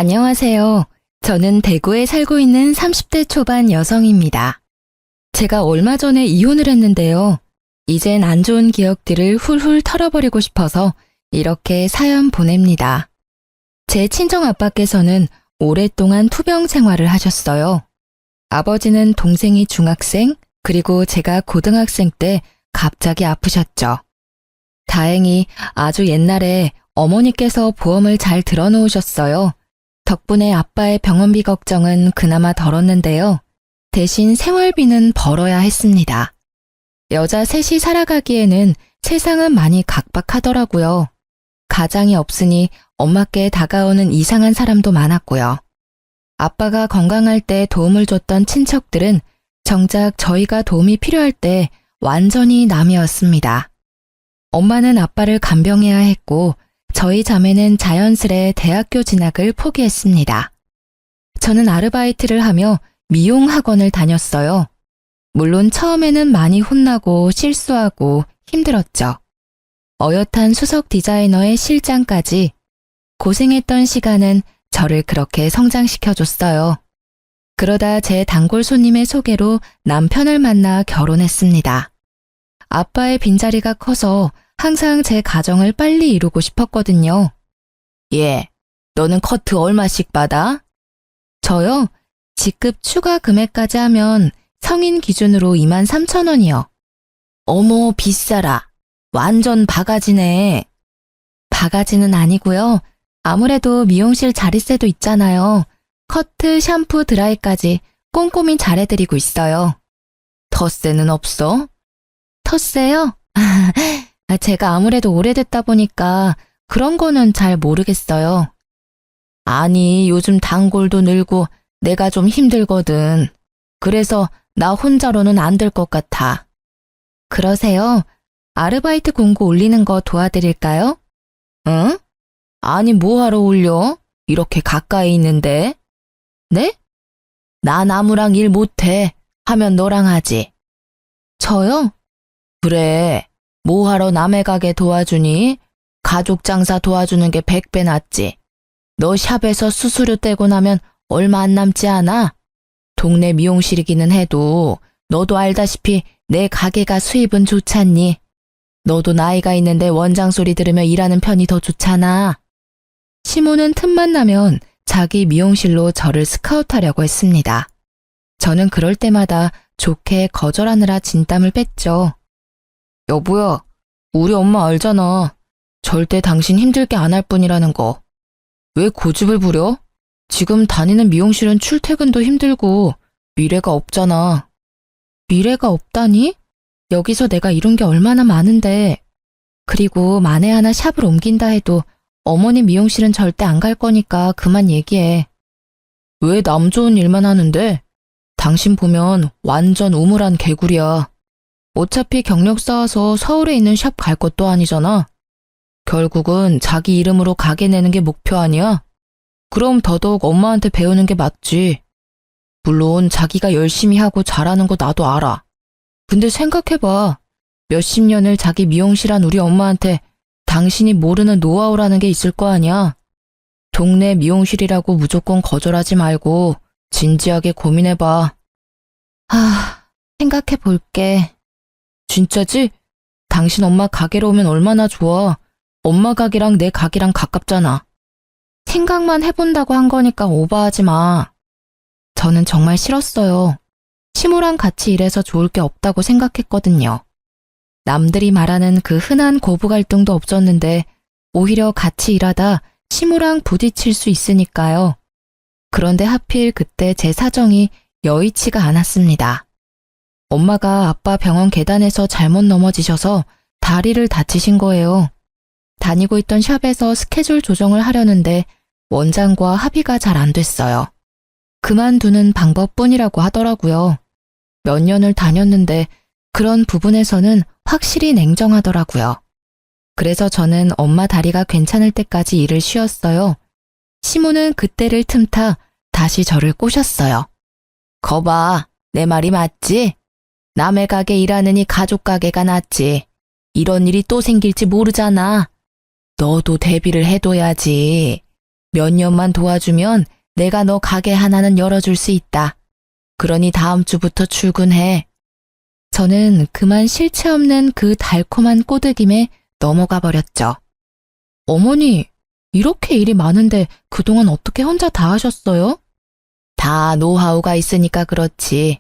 안녕하세요. 저는 대구에 살고 있는 30대 초반 여성입니다. 제가 얼마 전에 이혼을 했는데요. 이젠 안 좋은 기억들을 훌훌 털어버리고 싶어서 이렇게 사연 보냅니다. 제 친정 아빠께서는 오랫동안 투병 생활을 하셨어요. 아버지는 동생이 중학생, 그리고 제가 고등학생 때 갑자기 아프셨죠. 다행히 아주 옛날에 어머니께서 보험을 잘 들어놓으셨어요. 덕분에 아빠의 병원비 걱정은 그나마 덜었는데요. 대신 생활비는 벌어야 했습니다. 여자 셋이 살아가기에는 세상은 많이 각박하더라고요. 가장이 없으니 엄마께 다가오는 이상한 사람도 많았고요. 아빠가 건강할 때 도움을 줬던 친척들은 정작 저희가 도움이 필요할 때 완전히 남이었습니다. 엄마는 아빠를 간병해야 했고 저희 자매는 자연스레 대학교 진학을 포기했습니다. 저는 아르바이트를 하며 미용 학원을 다녔어요. 물론 처음에는 많이 혼나고 실수하고 힘들었죠. 어엿한 수석 디자이너의 실장까지 고생했던 시간은 저를 그렇게 성장시켜줬어요. 그러다 제 단골 손님의 소개로 남편을 만나 결혼했습니다. 아빠의 빈자리가 커서 항상 제 가정을 빨리 이루고 싶었거든요. 예, 너는 커트 얼마씩 받아? 저요? 직급 추가 금액까지 하면 성인 기준으로 23,000원이요. 어머, 비싸라. 완전 바가지네. 바가지는 아니고요. 아무래도 미용실 자릿세도 있잖아요. 커트, 샴푸, 드라이까지 꼼꼼히 잘해드리고 있어요. 텃세는 없어? 텃세요? 제가 아무래도 오래됐다 보니까 그런 거는 잘 모르겠어요. 아니, 요즘 단골도 늘고 내가 좀 힘들거든. 그래서 나 혼자로는 안 될 것 같아. 그러세요? 아르바이트 공고 올리는 거 도와드릴까요? 응? 아니, 뭐하러 올려? 이렇게 가까이 있는데. 네? 난 아무랑 일 못해. 하면 너랑 하지. 저요? 그래. 뭐하러 남의 가게 도와주니? 가족 장사 도와주는 게 100배 낫지. 너 샵에서 수수료 떼고 나면 얼마 안 남지 않아? 동네 미용실이기는 해도 너도 알다시피 내 가게가 수입은 좋잖니. 너도 나이가 있는데 원장 소리 들으며 일하는 편이 더 좋잖아. 시모는 틈만 나면 자기 미용실로 저를 스카우트하려고 했습니다. 저는 그럴 때마다 좋게 거절하느라 진땀을 뺐죠. 여보야, 우리 엄마 알잖아. 절대 당신 힘들게 안 할 뿐이라는 거. 왜 고집을 부려? 지금 다니는 미용실은 출퇴근도 힘들고 미래가 없잖아. 미래가 없다니? 여기서 내가 이룬 게 얼마나 많은데. 그리고 만에 하나 샵을 옮긴다 해도 어머니 미용실은 절대 안 갈 거니까 그만 얘기해. 왜 남 좋은 일만 하는데? 당신 보면 완전 우물한 개구리야. 어차피 경력 쌓아서 서울에 있는 샵 갈 것도 아니잖아. 결국은 자기 이름으로 가게 내는 게 목표 아니야? 그럼 더더욱 엄마한테 배우는 게 맞지. 물론 자기가 열심히 하고 잘하는 거 나도 알아. 근데 생각해봐. 몇십 년을 자기 미용실 한 우리 엄마한테 당신이 모르는 노하우라는 게 있을 거 아니야. 동네 미용실이라고 무조건 거절하지 말고 진지하게 고민해봐. 생각해 볼게. 진짜지? 당신 엄마 가게로 오면 얼마나 좋아. 엄마 가게랑 내 가게랑 가깝잖아. 생각만 해본다고 한 거니까 오버하지 마. 저는 정말 싫었어요. 시모랑 같이 일해서 좋을 게 없다고 생각했거든요. 남들이 말하는 그 흔한 고부 갈등도 없었는데 오히려 같이 일하다 시모랑 부딪힐 수 있으니까요. 그런데 하필 그때 제 사정이 여의치가 않았습니다. 엄마가 아빠 병원 계단에서 잘못 넘어지셔서 다리를 다치신 거예요. 다니고 있던 샵에서 스케줄 조정을 하려는데 원장과 합의가 잘 안 됐어요. 그만두는 방법뿐이라고 하더라고요. 몇 년을 다녔는데 그런 부분에서는 확실히 냉정하더라고요. 그래서 저는 엄마 다리가 괜찮을 때까지 일을 쉬었어요. 시모는 그때를 틈타 다시 저를 꼬셨어요. 거봐, 내 말이 맞지? 남의 가게 일하느니 가족 가게가 낫지. 이런 일이 또 생길지 모르잖아. 너도 대비를 해둬야지. 몇 년만 도와주면 내가 너 가게 하나는 열어줄 수 있다. 그러니 다음 주부터 출근해. 저는 그만 실체 없는 그 달콤한 꼬드김에 넘어가 버렸죠. 어머니, 이렇게 일이 많은데 그동안 어떻게 혼자 다 하셨어요? 다 노하우가 있으니까 그렇지.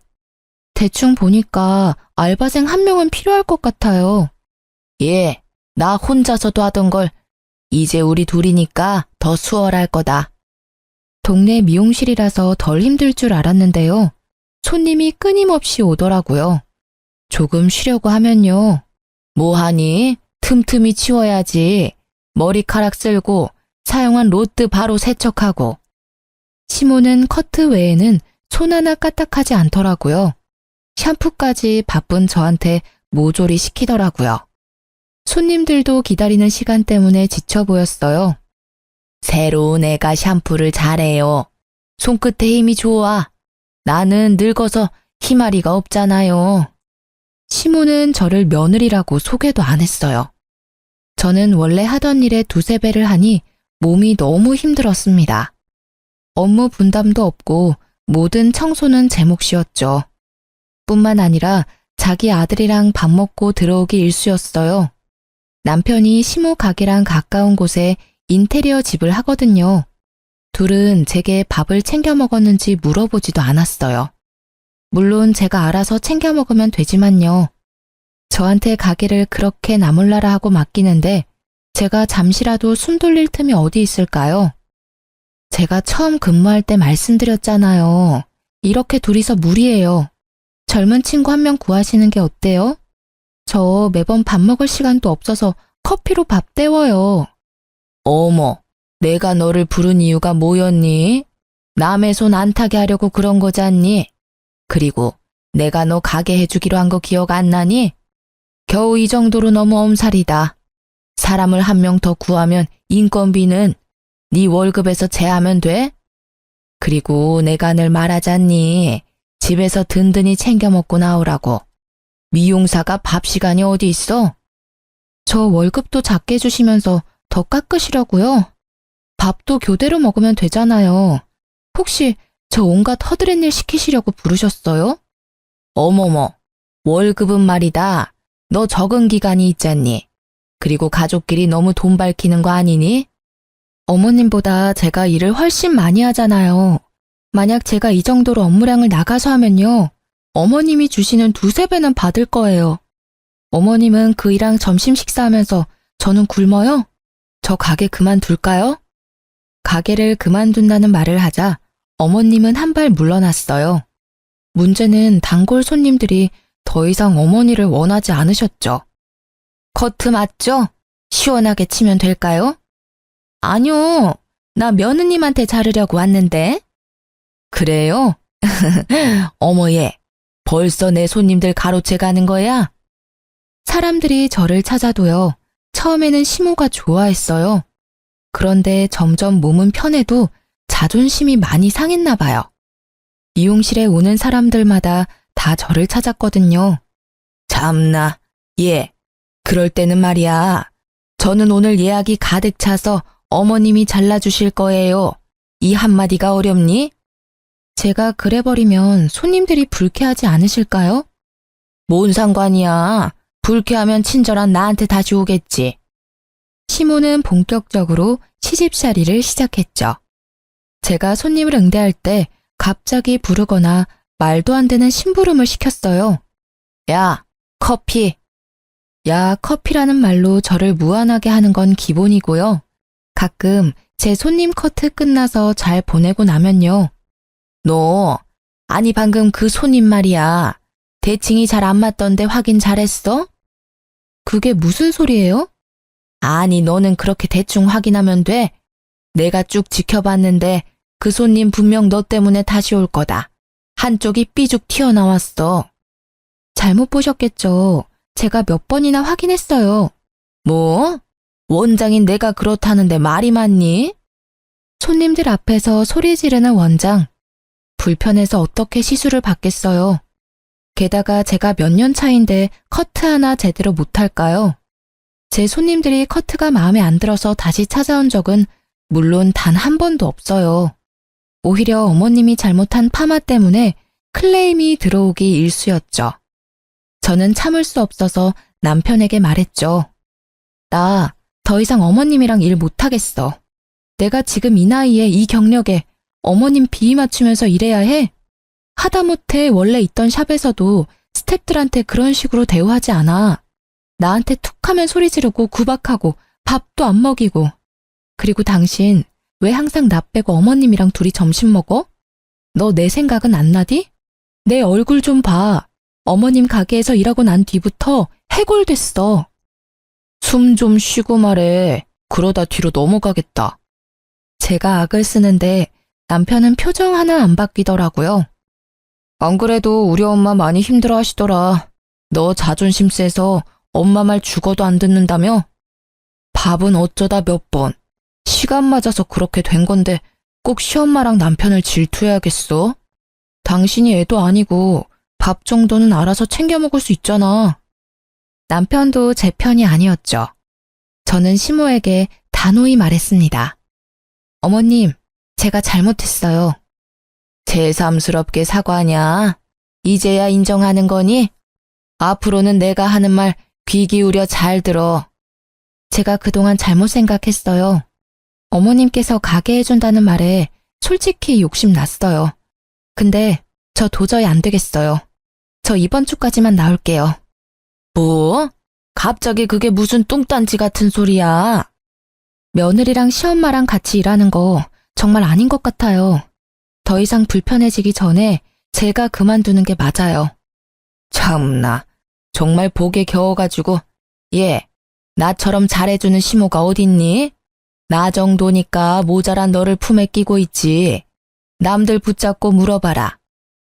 대충 보니까 알바생 한 명은 필요할 것 같아요. 예, 나 혼자서도 하던 걸 이제 우리 둘이니까 더 수월할 거다. 동네 미용실이라서 덜 힘들 줄 알았는데요. 손님이 끊임없이 오더라고요. 조금 쉬려고 하면요. 뭐하니? 틈틈이 치워야지. 머리카락 쓸고 사용한 로트 바로 세척하고. 시모는 커트 외에는 손 하나 까딱하지 않더라고요. 샴푸까지 바쁜 저한테 모조리 시키더라고요. 손님들도 기다리는 시간 때문에 지쳐 보였어요. 새로운 애가 샴푸를 잘해요. 손끝에 힘이 좋아. 나는 늙어서 희마리가 없잖아요. 시모는 저를 며느리라고 소개도 안 했어요. 저는 원래 하던 일에 두세 배를 하니 몸이 너무 힘들었습니다. 업무 분담도 없고 모든 청소는 제 몫이었죠. 뿐만 아니라 자기 아들이랑 밥 먹고 들어오기 일쑤였어요. 남편이 시모 가게랑 가까운 곳에 인테리어 집을 하거든요. 둘은 제게 밥을 챙겨 먹었는지 물어보지도 않았어요. 물론 제가 알아서 챙겨 먹으면 되지만요. 저한테 가게를 그렇게 나몰라라 하고 맡기는데 제가 잠시라도 숨 돌릴 틈이 어디 있을까요? 제가 처음 근무할 때 말씀드렸잖아요. 이렇게 둘이서 무리예요. 젊은 친구 한 명 구하시는 게 어때요? 저 매번 밥 먹을 시간도 없어서 커피로 밥 때워요. 어머, 내가 너를 부른 이유가 뭐였니? 남의 손 안 타게 하려고 그런 거잖니? 그리고 내가 너 가게 해주기로 한 거 기억 안 나니? 겨우 이 정도로 너무 엄살이다. 사람을 한 명 더 구하면 인건비는 네 월급에서 제하면 돼? 그리고 내가 늘 말하잖니. 집에서 든든히 챙겨 먹고 나오라고. 미용사가 밥 시간이 어디 있어? 저 월급도 작게 주시면서 더 깎으시려고요? 밥도 교대로 먹으면 되잖아요. 혹시 저 온갖 허드렛 일 시키시려고 부르셨어요? 어머머, 월급은 말이다. 너 적응 기간이 있잖니. 그리고 가족끼리 너무 돈 밝히는 거 아니니? 어머님보다 제가 일을 훨씬 많이 하잖아요. 만약 제가 이 정도로 업무량을 나가서 하면요. 어머님이 주시는 두세 배는 받을 거예요. 어머님은 그 일랑 점심 식사하면서 저는 굶어요? 저 가게 그만둘까요? 가게를 그만둔다는 말을 하자 어머님은 한 발 물러났어요. 문제는 단골 손님들이 더 이상 어머니를 원하지 않으셨죠. 커트 맞죠? 시원하게 치면 될까요? 아니요, 나 며느님한테 자르려고 왔는데. 그래요? 어머 얘, 벌써 내 손님들 가로채 가는 거야? 사람들이 저를 찾아도요. 처음에는 시모가 좋아했어요. 그런데 점점 몸은 편해도 자존심이 많이 상했나 봐요. 미용실에 오는 사람들마다 다 저를 찾았거든요. 참나, 예. 그럴 때는 말이야. 저는 오늘 예약이 가득 차서 어머님이 잘라주실 거예요. 이 한마디가 어렵니? 제가 그래버리면 손님들이 불쾌하지 않으실까요? 뭔 상관이야. 불쾌하면 친절한 나한테 다시 오겠지. 시모는 본격적으로 시집살이를 시작했죠. 제가 손님을 응대할 때 갑자기 부르거나 말도 안 되는 심부름을 시켰어요. 야, 커피. 야, 커피라는 말로 저를 무안하게 하는 건 기본이고요. 가끔 제 손님 커트 끝나서 잘 보내고 나면요. 너, 아니 방금 그 손님 말이야. 대칭이 잘 안 맞던데 확인 잘했어? 그게 무슨 소리예요? 아니 너는 그렇게 대충 확인하면 돼. 내가 쭉 지켜봤는데 그 손님 분명 너 때문에 다시 올 거다. 한쪽이 삐죽 튀어나왔어. 잘못 보셨겠죠. 제가 몇 번이나 확인했어요. 뭐? 원장인 내가 그렇다는데 말이 맞니? 손님들 앞에서 소리 지르는 원장. 불편해서 어떻게 시술을 받겠어요. 게다가 제가 몇 년 차인데 커트 하나 제대로 못할까요? 제 손님들이 커트가 마음에 안 들어서 다시 찾아온 적은 물론 단 한 번도 없어요. 오히려 어머님이 잘못한 파마 때문에 클레임이 들어오기 일쑤였죠. 저는 참을 수 없어서 남편에게 말했죠. 나 더 이상 어머님이랑 일 못하겠어. 내가 지금 이 나이에 이 경력에 어머님 비위 맞추면서 일해야 해? 하다못해 원래 있던 샵에서도 스태프들한테 그런 식으로 대우하지 않아. 나한테 툭하면 소리 지르고 구박하고 밥도 안 먹이고. 그리고 당신 왜 항상 나 빼고 어머님이랑 둘이 점심 먹어? 너 내 생각은 안 나디? 내 얼굴 좀 봐. 어머님 가게에서 일하고 난 뒤부터 해골됐어. 숨 좀 쉬고 말해. 그러다 뒤로 넘어가겠다. 제가 악을 쓰는데 남편은 표정 하나 안 바뀌더라고요. 안 그래도 우리 엄마 많이 힘들어 하시더라. 너 자존심 세서 엄마 말 죽어도 안 듣는다며? 밥은 어쩌다 몇 번. 시간 맞아서 그렇게 된 건데 꼭 시엄마랑 남편을 질투해야겠어? 당신이 애도 아니고 밥 정도는 알아서 챙겨 먹을 수 있잖아. 남편도 제 편이 아니었죠. 저는 시모에게 단호히 말했습니다. 어머님, 제가 잘못했어요. 새삼스럽게 사과하냐? 이제야 인정하는 거니? 앞으로는 내가 하는 말 귀 기울여 잘 들어. 제가 그동안 잘못 생각했어요. 어머님께서 가게 해준다는 말에 솔직히 욕심났어요. 근데 저 도저히 안 되겠어요. 저 이번 주까지만 나올게요. 뭐? 갑자기 그게 무슨 뚱딴지 같은 소리야? 며느리랑 시엄마랑 같이 일하는 거 정말 아닌 것 같아요. 더 이상 불편해지기 전에 제가 그만두는 게 맞아요. 참나, 정말 복에 겨워가지고. 얘, 나처럼 잘해주는 시모가 어딨니? 나 정도니까 모자란 너를 품에 끼고 있지. 남들 붙잡고 물어봐라.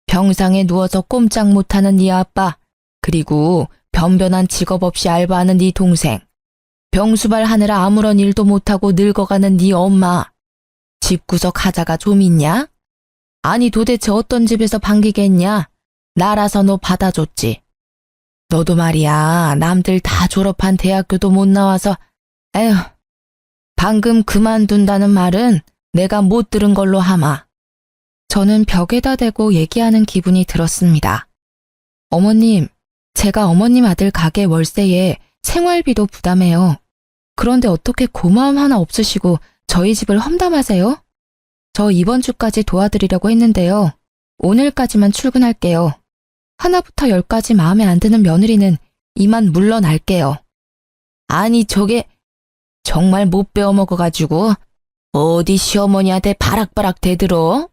병상에 누워서 꼼짝 못하는 네 아빠, 그리고 변변한 직업 없이 알바하는 네 동생, 병수발 하느라 아무런 일도 못하고 늙어가는 네 엄마. 집구석 하자가 좀 있냐? 아니 도대체 어떤 집에서 반기겠냐? 나라서 너 받아줬지. 너도 말이야, 남들 다 졸업한 대학교도 못 나와서. 에휴, 방금 그만둔다는 말은 내가 못 들은 걸로 하마. 저는 벽에다 대고 얘기하는 기분이 들었습니다. 어머님, 제가 어머님 아들 가게 월세에 생활비도 부담해요. 그런데 어떻게 고마움 하나 없으시고 저희 집을 험담하세요? 저 이번 주까지 도와드리려고 했는데요. 오늘까지만 출근할게요. 하나부터 열까지 마음에 안 드는 며느리는 이만 물러날게요. 아니 저게 정말 못 배워먹어가지고 어디 시어머니한테 바락바락 대들어?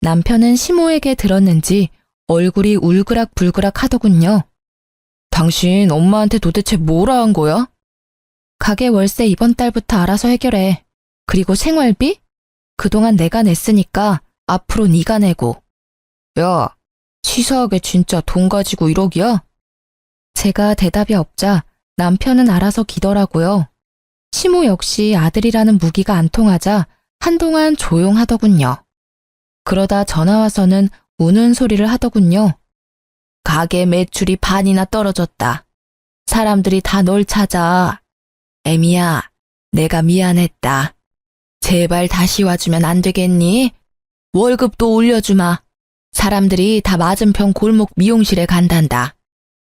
남편은 시모에게 들었는지 얼굴이 울그락불그락 하더군요. 당신 엄마한테 도대체 뭐라 한 거야? 가게 월세 이번 달부터 알아서 해결해. 그리고 생활비? 그동안 내가 냈으니까 앞으로 네가 내고. 야, 치사하게 진짜 돈 가지고 1억이야? 제가 대답이 없자 남편은 알아서 기더라고요. 시모 역시 아들이라는 무기가 안 통하자 한동안 조용하더군요. 그러다 전화 와서는 우는 소리를 하더군요. 가게 매출이 반이나 떨어졌다. 사람들이 다 널 찾아. 애미야, 내가 미안했다. 제발 다시 와주면 안 되겠니? 월급도 올려주마. 사람들이 다 맞은편 골목 미용실에 간단다.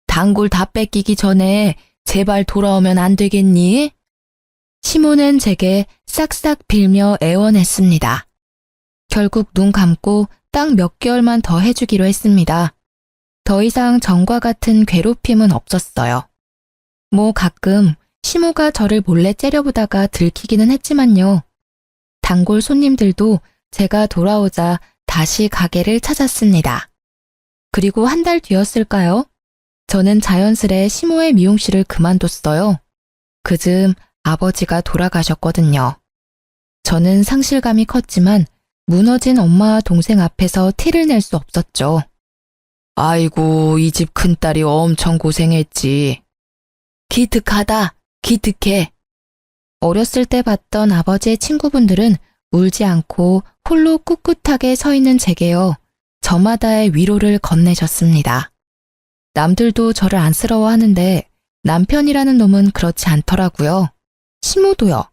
단골 다 뺏기기 전에 제발 돌아오면 안 되겠니? 시모는 제게 싹싹 빌며 애원했습니다. 결국 눈 감고 딱 몇 개월만 더 해주기로 했습니다. 더 이상 전과 같은 괴롭힘은 없었어요. 뭐 가끔 시모가 저를 몰래 째려보다가 들키기는 했지만요. 단골 손님들도 제가 돌아오자 다시 가게를 찾았습니다. 그리고 한 달 뒤였을까요? 저는 자연스레 시모의 미용실을 그만뒀어요. 그즈음 아버지가 돌아가셨거든요. 저는 상실감이 컸지만 무너진 엄마와 동생 앞에서 티를 낼 수 없었죠. 아이고, 이 집 큰딸이 엄청 고생했지. 기특하다, 기특해. 어렸을 때 봤던 아버지의 친구분들은 울지 않고 홀로 꿋꿋하게 서 있는 제게요. 저마다의 위로를 건네셨습니다. 남들도 저를 안쓰러워하는데 남편이라는 놈은 그렇지 않더라고요. 시모도요.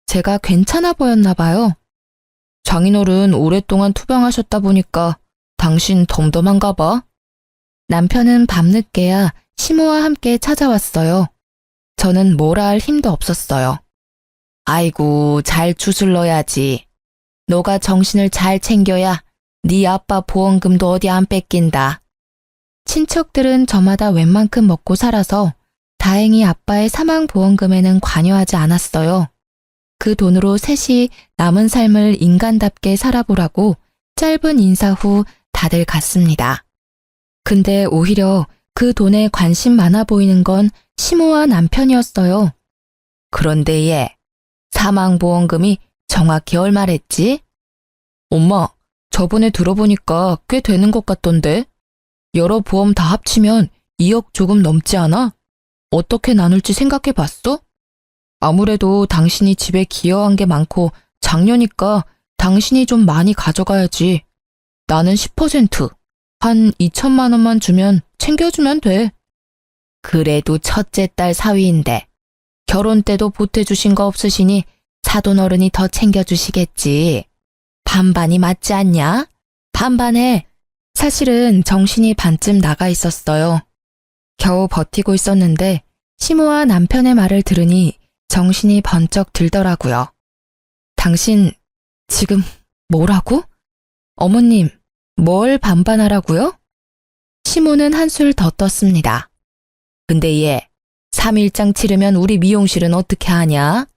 제가 괜찮아 보였나 봐요. 장인어른 오랫동안 투병하셨다 보니까 당신 덤덤한가 봐. 남편은 밤늦게야 시모와 함께 찾아왔어요. 저는 뭐라 할 힘도 없었어요. 아이고, 잘 추슬러야지. 너가 정신을 잘 챙겨야 네 아빠 보험금도 어디 안 뺏긴다. 친척들은 저마다 웬만큼 먹고 살아서 다행히 아빠의 사망보험금에는 관여하지 않았어요. 그 돈으로 셋이 남은 삶을 인간답게 살아보라고 짧은 인사 후 다들 갔습니다. 근데 오히려 그 돈에 관심 많아 보이는 건 시모와 남편이었어요. 그런데 얘, 사망보험금이 정확히 얼마랬지? 엄마, 저번에 들어보니까 꽤 되는 것 같던데? 여러 보험 다 합치면 2억 조금 넘지 않아? 어떻게 나눌지 생각해 봤어? 아무래도 당신이 집에 기여한 게 많고 장녀니까 당신이 좀 많이 가져가야지. 나는 10%, 한 2천만 원만 주면 챙겨주면 돼. 그래도 첫째 딸 사위인데 결혼 때도 보태주신 거 없으시니 사돈어른이 더 챙겨주시겠지. 반반이 맞지 않냐? 반반해. 사실은 정신이 반쯤 나가 있었어요. 겨우 버티고 있었는데 시모와 남편의 말을 들으니 정신이 번쩍 들더라고요. 당신 지금 뭐라고? 어머님, 뭘 반반하라고요? 시모는 한술 더 떴습니다. 근데 얘, 3일장 치르면 우리 미용실은 어떻게 하냐?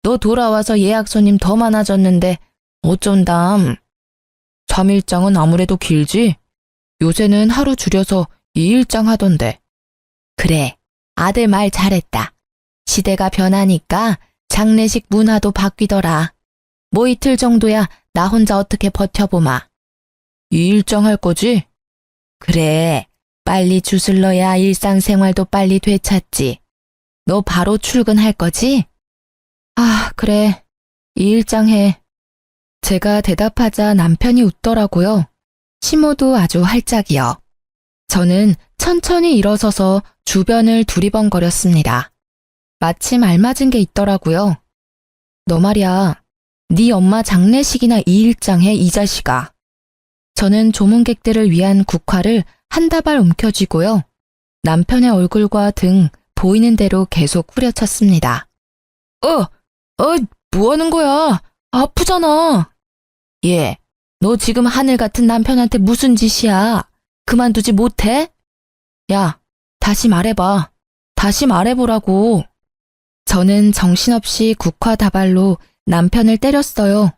너 돌아와서 예약 손님 더 많아졌는데 어쩐담? 3일장은 아무래도 길지? 요새는 하루 줄여서 2일장 하던데. 그래, 아들 말 잘했다. 시대가 변하니까 장례식 문화도 바뀌더라. 뭐 이틀 정도야 나 혼자 어떻게 버텨보마. 2일장 할 거지? 그래, 빨리 주술러야 일상생활도 빨리 되찾지. 너 바로 출근할 거지? 아, 그래. 2일장 해. 제가 대답하자 남편이 웃더라고요. 시모도 아주 활짝이요. 저는 천천히 일어서서 주변을 두리번거렸습니다. 마침 알맞은 게 있더라고요. 너 말이야, 네 엄마 장례식이나 2일장 해, 이 자식아. 저는 조문객들을 위한 국화를 한 다발 움켜쥐고요. 남편의 얼굴과 등 보이는 대로 계속 후려쳤습니다. 뭐 하는 거야? 아프잖아. 얘, 너 지금 하늘 같은 남편한테 무슨 짓이야? 그만두지 못해? 야, 다시 말해봐. 다시 말해보라고. 저는 정신없이 국화 다발로 남편을 때렸어요.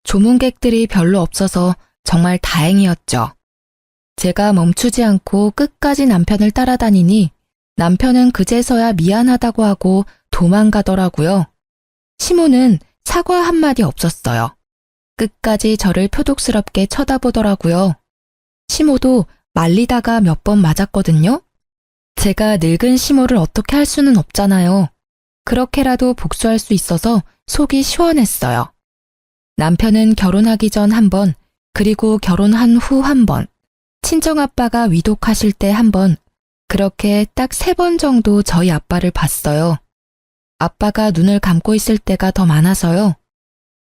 조문객들이 별로 없어서 정말 다행이었죠. 제가 멈추지 않고 끝까지 남편을 따라다니니 남편은 그제서야 미안하다고 하고 도망가더라고요. 시모는 사과 한마디 없었어요. 끝까지 저를 표독스럽게 쳐다보더라고요. 시모도 말리다가 몇 번 맞았거든요. 제가 늙은 시모를 어떻게 할 수는 없잖아요. 그렇게라도 복수할 수 있어서 속이 시원했어요. 남편은 결혼하기 전 한 번, 그리고 결혼한 후 한 번, 친정아빠가 위독하실 때 한 번, 그렇게 딱 3번 정도 저희 아빠를 봤어요. 아빠가 눈을 감고 있을 때가 더 많아서요.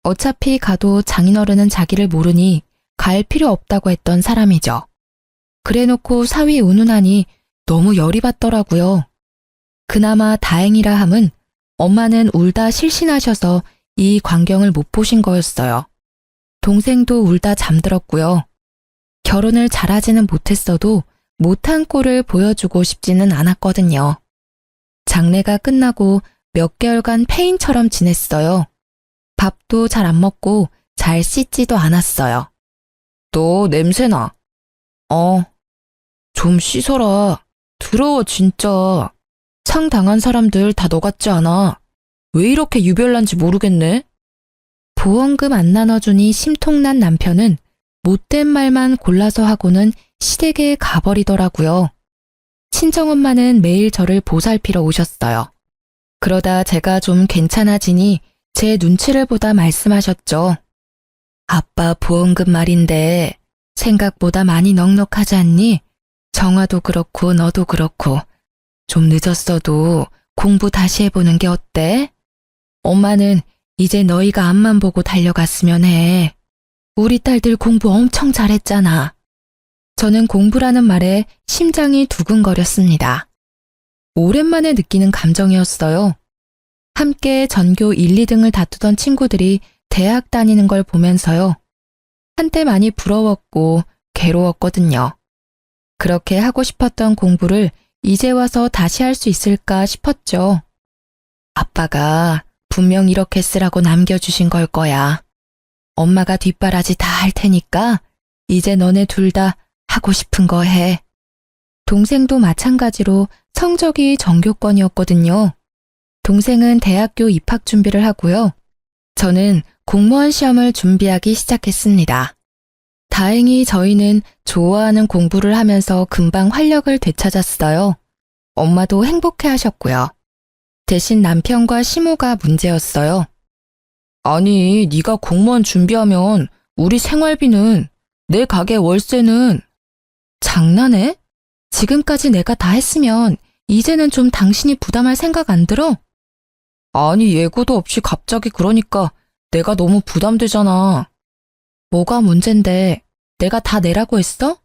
어차피 가도 장인어른은 자기를 모르니 갈 필요 없다고 했던 사람이죠. 그래놓고 사위 운운하니 너무 열이 받더라고요. 그나마 다행이라 함은 엄마는 울다 실신하셔서 이 광경을 못 보신 거였어요. 동생도 울다 잠들었고요. 결혼을 잘하지는 못했어도 못한 꼴을 보여주고 싶지는 않았거든요. 장례가 끝나고 몇 개월간 폐인처럼 지냈어요. 밥도 잘 안 먹고 잘 씻지도 않았어요. 너 냄새나. 좀 씻어라. 더러워 진짜. 창 당한 사람들 다 너 같지 않아. 왜 이렇게 유별난지 모르겠네. 보험금 안 나눠주니 심통난 남편은 못된 말만 골라서 하고는 시댁에 가버리더라고요. 친정엄마는 매일 저를 보살피러 오셨어요. 그러다 제가 좀 괜찮아지니 제 눈치를 보다 말씀하셨죠. 아빠 보험금 말인데 생각보다 많이 넉넉하지 않니? 정화도 그렇고 너도 그렇고 좀 늦었어도 공부 다시 해보는 게 어때? 엄마는 이제 너희가 앞만 보고 달려갔으면 해. 우리 딸들 공부 엄청 잘했잖아. 저는 공부라는 말에 심장이 두근거렸습니다. 오랜만에 느끼는 감정이었어요. 함께 전교 1, 2등을 다투던 친구들이 대학 다니는 걸 보면서요. 한때 많이 부러웠고 괴로웠거든요. 그렇게 하고 싶었던 공부를 이제 와서 다시 할 수 있을까 싶었죠. 아빠가 분명 이렇게 쓰라고 남겨주신 걸 거야. 엄마가 뒷바라지 다 할 테니까 이제 너네 둘 다 하고 싶은 거 해. 동생도 마찬가지로 성적이 전교권이었거든요. 동생은 대학교 입학 준비를 하고요. 저는 공무원 시험을 준비하기 시작했습니다. 다행히 저희는 좋아하는 공부를 하면서 금방 활력을 되찾았어요. 엄마도 행복해 하셨고요. 대신 남편과 시모가 문제였어요. 아니, 네가 공무원 준비하면 우리 생활비는, 내 가게 월세는. 장난해? 지금까지 내가 다 했으면 이제는 좀 당신이 부담할 생각 안 들어? 아니, 예고도 없이 갑자기 그러니까 내가 너무 부담되잖아. 뭐가 문젠데? 내가 다 내라고 했어?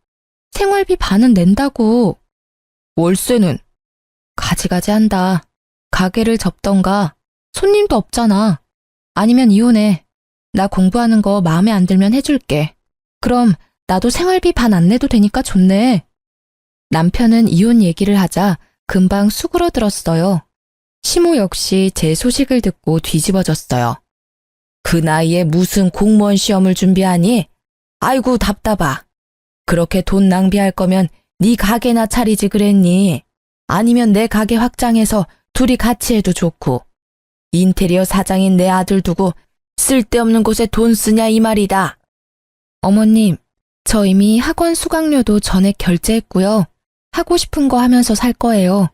생활비 반은 낸다고. 월세는? 가지가지 한다. 가게를 접던가. 손님도 없잖아. 아니면 이혼해. 나 공부하는 거 마음에 안 들면 해줄게. 그럼 나도 생활비 반 안 내도 되니까 좋네. 남편은 이혼 얘기를 하자 금방 수그러들었어요. 시모 역시 제 소식을 듣고 뒤집어졌어요. 그 나이에 무슨 공무원 시험을 준비하니? 아이고 답답하. 그렇게 돈 낭비할 거면 네 가게나 차리지 그랬니? 아니면 내 가게 확장해서 둘이 같이 해도 좋고. 인테리어 사장인 내 아들 두고 쓸데없는 곳에 돈 쓰냐 이 말이다. 어머님, 저 이미 학원 수강료도 전액 결제했고요. 하고 싶은 거 하면서 살 거예요.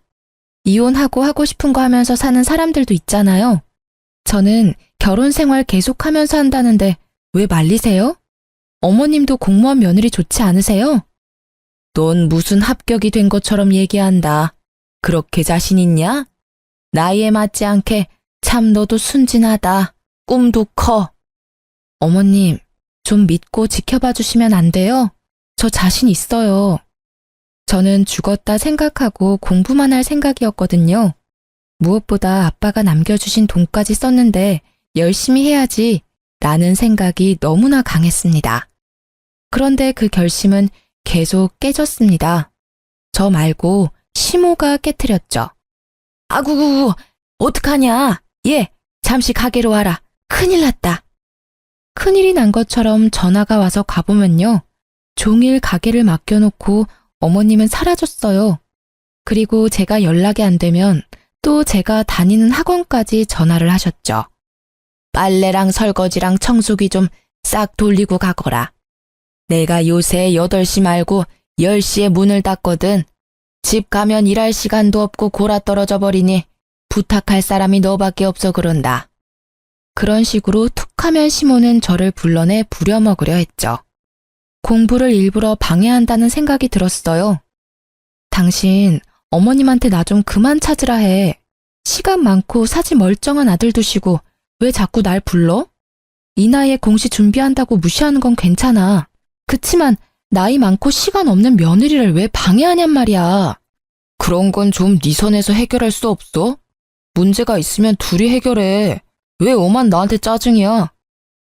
이혼하고 하고 싶은 거 하면서 사는 사람들도 있잖아요. 저는 결혼 생활 계속하면서 한다는데 왜 말리세요? 어머님도 공무원 며느리 좋지 않으세요? 넌 무슨 합격이 된 것처럼 얘기한다. 그렇게 자신 있냐? 나이에 맞지 않게 참 너도 순진하다. 꿈도 커. 어머님, 좀 믿고 지켜봐 주시면 안 돼요? 저 자신 있어요. 저는 죽었다 생각하고 공부만 할 생각이었거든요. 무엇보다 아빠가 남겨주신 돈까지 썼는데 열심히 해야지 라는 생각이 너무나 강했습니다. 그런데 그 결심은 계속 깨졌습니다. 저 말고 시모가 깨트렸죠. 아구구구, 어떡하냐? 얘, 잠시 가게로 와라. 큰일 났다. 큰일이 난 것처럼 전화가 와서 가보면요. 종일 가게를 맡겨놓고 어머님은 사라졌어요. 그리고 제가 연락이 안 되면 또 제가 다니는 학원까지 전화를 하셨죠. 빨래랑 설거지랑 청소기 좀 싹 돌리고 가거라. 내가 요새 8시 말고 10시에 문을 닫거든. 집 가면 일할 시간도 없고 골아 떨어져 버리니 부탁할 사람이 너밖에 없어 그런다. 그런 식으로 툭하면 시모는 저를 불러내 부려먹으려 했죠. 공부를 일부러 방해한다는 생각이 들었어요. 당신 어머님한테 나 좀 그만 찾으라 해. 시간 많고 사지 멀쩡한 아들 두시고 왜 자꾸 날 불러? 이 나이에 공시 준비한다고 무시하는 건 괜찮아. 그치만 나이 많고 시간 없는 며느리를 왜 방해하냔 말이야. 그런 건 좀 네 선에서 해결할 수 없어? 문제가 있으면 둘이 해결해. 왜 엄만 나한테 짜증이야?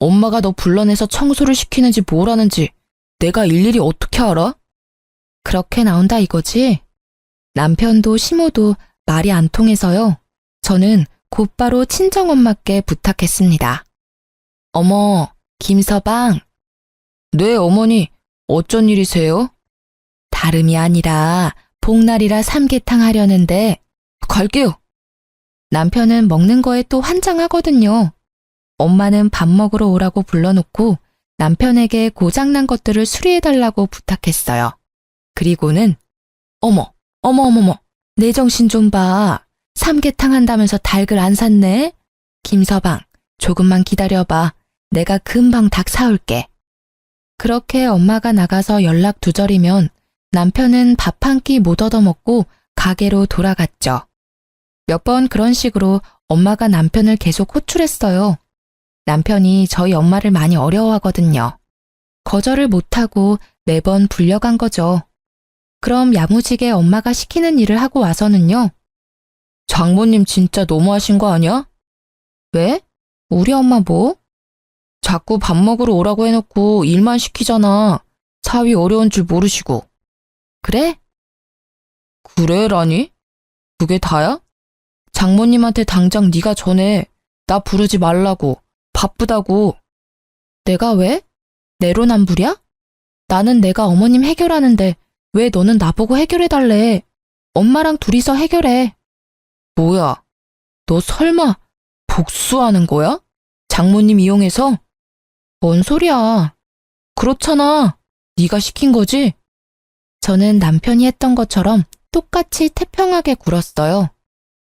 엄마가 너 불러내서 청소를 시키는지 뭘 하는지 내가 일일이 어떻게 알아? 그렇게 나온다 이거지? 남편도 시모도 말이 안 통해서요. 저는 곧바로 친정엄마께 부탁했습니다. 어머, 김서방. 네, 어머니. 어쩐 일이세요? 다름이 아니라 복날이라 삼계탕 하려는데 갈게요. 남편은 먹는 거에 또 환장하거든요. 엄마는 밥 먹으러 오라고 불러놓고 남편에게 고장난 것들을 수리해달라고 부탁했어요. 그리고는 어머, 내 정신 좀 봐. 삼계탕 한다면서 닭을 안 샀네? 김서방, 조금만 기다려봐. 내가 금방 닭 사올게. 그렇게 엄마가 나가서 연락 두절이면 남편은 밥 한 끼 못 얻어먹고 가게로 돌아갔죠. 몇 번 그런 식으로 엄마가 남편을 계속 호출했어요. 남편이 저희 엄마를 많이 어려워하거든요. 거절을 못하고 매번 불려간 거죠. 그럼 야무지게 엄마가 시키는 일을 하고 와서는요. 장모님 진짜 너무하신 거 아니야? 왜? 우리 엄마 뭐? 자꾸 밥 먹으러 오라고 해놓고 일만 시키잖아. 사위 어려운 줄 모르시고. 그래? 그래라니? 그게 다야? 장모님한테 당장 네가 전해. 나 부르지 말라고. 바쁘다고. 내가 왜? 내로남불이야? 나는 내가 어머님 해결하는데 왜 너는 나보고 해결해달래? 엄마랑 둘이서 해결해. 뭐야? 너 설마 복수하는 거야? 장모님 이용해서? 뭔 소리야? 그렇잖아. 네가 시킨 거지? 저는 남편이 했던 것처럼 똑같이 태평하게 굴었어요.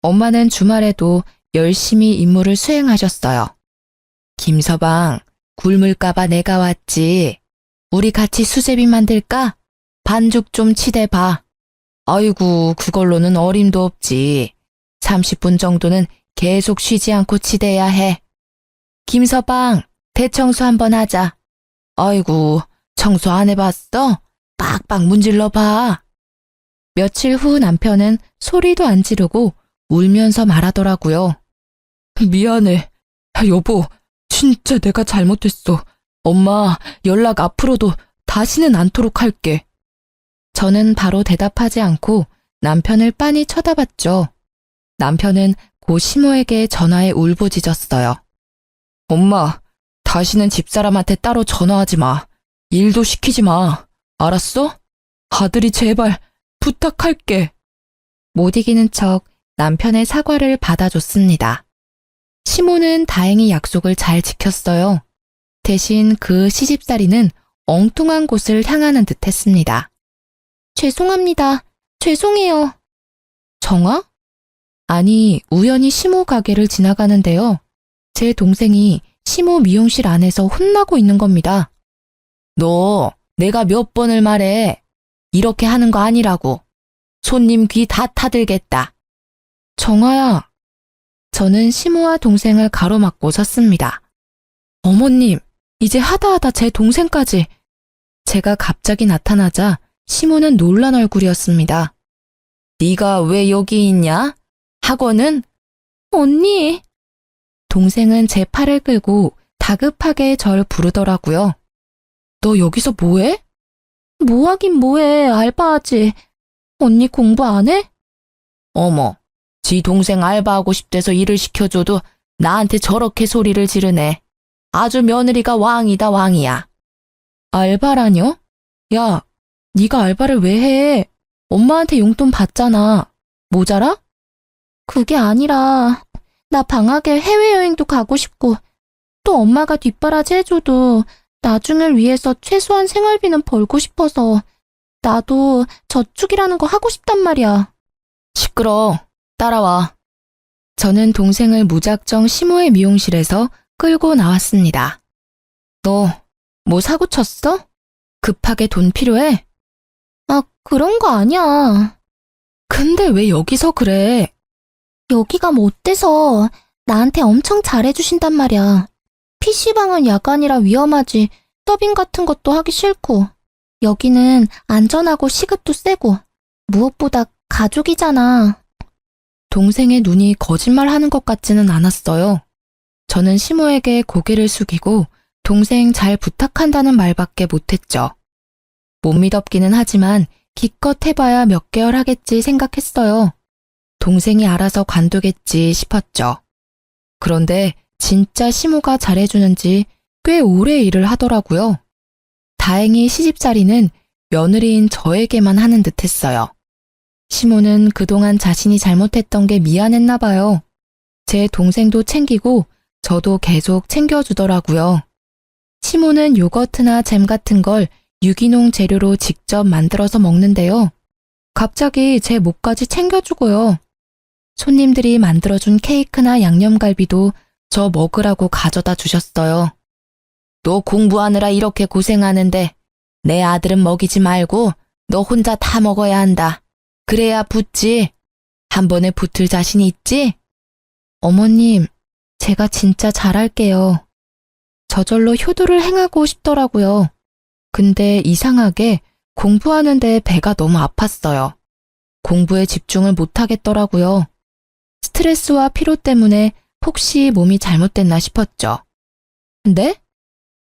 엄마는 주말에도 열심히 임무를 수행하셨어요. 김서방, 굶을까봐 내가 왔지. 우리 같이 수제비 만들까? 반죽 좀 치대봐. 아이고, 그걸로는 어림도 없지. 30분 정도는 계속 쉬지 않고 치대야 해. 김서방, 대청소 한번 하자. 아이고, 청소 안 해봤어? 빡빡 문질러 봐. 며칠 후 남편은 소리도 안 지르고 울면서 말하더라고요. 미안해. 여보, 진짜 내가 잘못했어. 엄마, 연락 앞으로도 다시는 않도록 할게. 저는 바로 대답하지 않고 남편을 빤히 쳐다봤죠. 남편은 고 시모에게 전화해 울부짖었어요. 엄마, 다시는 집사람한테 따로 전화하지 마. 일도 시키지 마. 알았어? 아들이 제발 부탁할게. 못 이기는 척 남편의 사과를 받아줬습니다. 시모는 다행히 약속을 잘 지켰어요. 대신 그 시집살이는 엉뚱한 곳을 향하는 듯 했습니다. 죄송합니다. 죄송해요. 정아? 아니, 우연히 시모 가게를 지나가는데요. 제 동생이 시모 미용실 안에서 혼나고 있는 겁니다. 너, 내가 몇 번을 말해. 이렇게 하는 거 아니라고. 손님 귀 다 타들겠다. 정아야. 저는 시모와 동생을 가로막고 섰습니다. 어머님, 이제 하다하다 제 동생까지. 제가 갑자기 나타나자 시모는 놀란 얼굴이었습니다. 네가 왜 여기 있냐? 학원은? 언니. 동생은 제 팔을 끌고 다급하게 절 부르더라고요. 너 여기서 뭐해? 뭐하긴 뭐해, 알바하지. 언니 공부 안 해? 어머, 지 동생 알바하고 싶대서 일을 시켜줘도 나한테 저렇게 소리를 지르네. 아주 며느리가 왕이다, 왕이야. 알바라뇨? 야, 네가 알바를 왜 해? 엄마한테 용돈 받잖아. 모자라? 그게 아니라 나 방학에 해외여행도 가고 싶고 또 엄마가 뒷바라지 해줘도 나중을 위해서 최소한 생활비는 벌고 싶어서 나도 저축이라는 거 하고 싶단 말이야. 시끄러. 따라와. 저는 동생을 무작정 시모의 미용실에서 끌고 나왔습니다. 너 뭐 사고 쳤어? 급하게 돈 필요해? 아, 그런 거 아니야. 근데 왜 여기서 그래? 여기가 뭐 어때서 나한테 엄청 잘해주신단 말이야. PC방은 야간이라 위험하지 서빙 같은 것도 하기 싫고 여기는 안전하고 시급도 세고 무엇보다 가족이잖아. 동생의 눈이 거짓말하는 것 같지는 않았어요. 저는 시모에게 고개를 숙이고 동생 잘 부탁한다는 말밖에 못했죠. 못 믿었기는 하지만 기껏 해봐야 몇 개월 하겠지 생각했어요. 동생이 알아서 관두겠지 싶었죠. 그런데 진짜 시모가 잘해주는지 꽤 오래 일을 하더라고요. 다행히 시집살이는 며느리인 저에게만 하는 듯 했어요. 시모는 그동안 자신이 잘못했던 게 미안했나 봐요. 제 동생도 챙기고 저도 계속 챙겨주더라고요. 시모는 요거트나 잼 같은 걸 유기농 재료로 직접 만들어서 먹는데요. 갑자기 제 목까지 챙겨주고요. 손님들이 만들어준 케이크나 양념갈비도 저 먹으라고 가져다 주셨어요. 너 공부하느라 이렇게 고생하는데 내 아들은 먹이지 말고 너 혼자 다 먹어야 한다. 그래야 붙지. 한 번에 붙을 자신이 있지? 어머님, 제가 진짜 잘할게요. 저절로 효도를 행하고 싶더라고요. 근데 이상하게 공부하는데 배가 너무 아팠어요. 공부에 집중을 못하겠더라고요. 스트레스와 피로 때문에 혹시 몸이 잘못됐나 싶었죠. 네?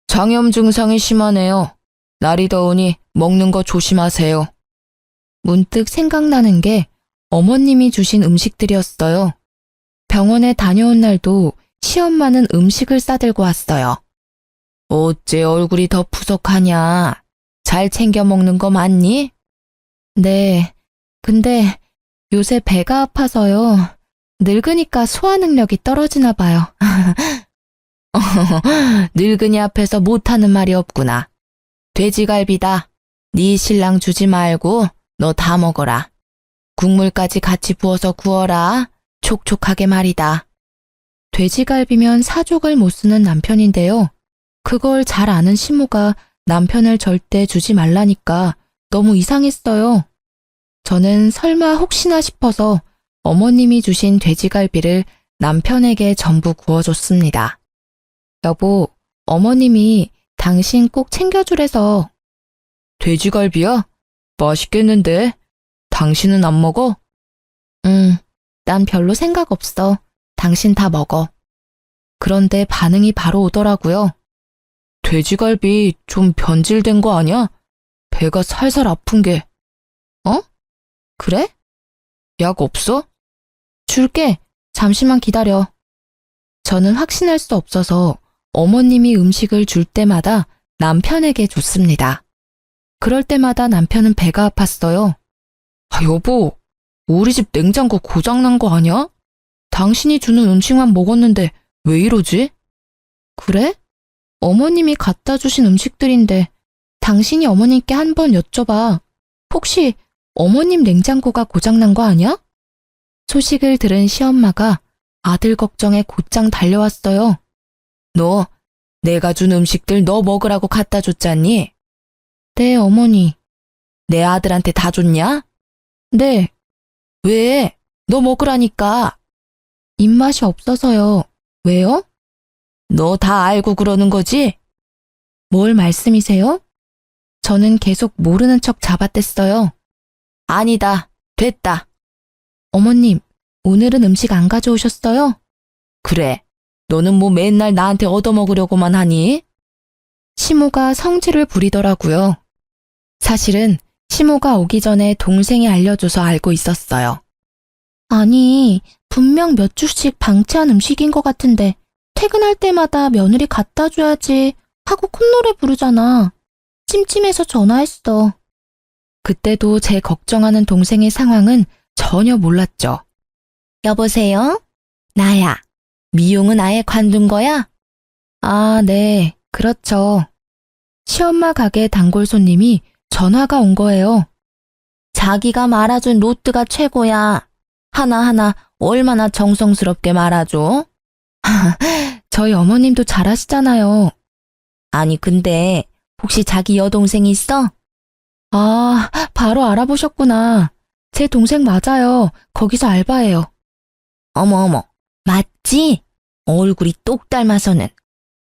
장염 증상이 심하네요. 날이 더우니 먹는 거 조심하세요. 문득 생각나는 게 어머님이 주신 음식들이었어요. 병원에 다녀온 날도 시엄마는 음식을 싸들고 왔어요. 어째 얼굴이 더 푸석하냐? 잘 챙겨 먹는 거 맞니? 네, 근데 요새 배가 아파서요. 늙으니까 소화 능력이 떨어지나 봐요. 늙은이 앞에서 못하는 말이 없구나. 돼지갈비다. 네 신랑 주지 말고 너 다 먹어라. 국물까지 같이 부어서 구워라. 촉촉하게 말이다. 돼지갈비면 사족을 못 쓰는 남편인데요. 그걸 잘 아는 시모가 남편을 절대 주지 말라니까 너무 이상했어요. 저는 설마 혹시나 싶어서 어머님이 주신 돼지갈비를 남편에게 전부 구워줬습니다. 여보, 어머님이 당신 꼭 챙겨주래서. 돼지갈비야? 맛있겠는데? 당신은 안 먹어? 난 별로 생각 없어. 당신 다 먹어. 그런데 반응이 바로 오더라고요. 돼지갈비 좀 변질된 거 아니야? 배가 살살 아픈 게. 어? 그래? 약 없어? 줄게. 잠시만 기다려. 저는 확신할 수 없어서 어머님이 음식을 줄 때마다 남편에게 줬습니다. 그럴 때마다 남편은 배가 아팠어요. 아, 여보, 우리 집 냉장고 고장난 거 아니야? 당신이 주는 음식만 먹었는데 왜 이러지? 그래? 어머님이 갖다 주신 음식들인데 당신이 어머님께 한번 여쭤봐. 혹시 어머님 냉장고가 고장난 거 아니야? 소식을 들은 시엄마가 아들 걱정에 곧장 달려왔어요. 너 내가 준 음식들 너 먹으라고 갖다 줬잖니? 네, 어머니. 내 아들한테 다 줬냐? 네. 왜? 너 먹으라니까. 입맛이 없어서요. 왜요? 너 다 알고 그러는 거지? 뭘 말씀이세요? 저는 계속 모르는 척 잡아댔어요. 아니다. 됐다. 어머님, 오늘은 음식 안 가져오셨어요? 그래. 너는 뭐 맨날 나한테 얻어먹으려고만 하니? 시모가 성질을 부리더라고요. 사실은 시모가 오기 전에 동생이 알려줘서 알고 있었어요. 아니, 분명 몇 주씩 방치한 음식인 것 같은데 퇴근할 때마다 며느리 갖다 줘야지 하고 콧노래 부르잖아. 찜찜해서 전화했어. 그때도 제 걱정하는 동생의 상황은 전혀 몰랐죠. 여보세요? 나야. 미용은 아예 관둔 거야? 아, 네. 그렇죠. 시엄마 가게 단골 손님이 전화가 온 거예요. 자기가 말아준 로트가 최고야. 하나하나 얼마나 정성스럽게 말아줘? 저희 어머님도 잘하시잖아요. 아니, 근데 혹시 자기 여동생 있어? 아, 바로 알아보셨구나. 제 동생 맞아요. 거기서 알바해요. 어머, 맞지? 얼굴이 똑 닮아서는.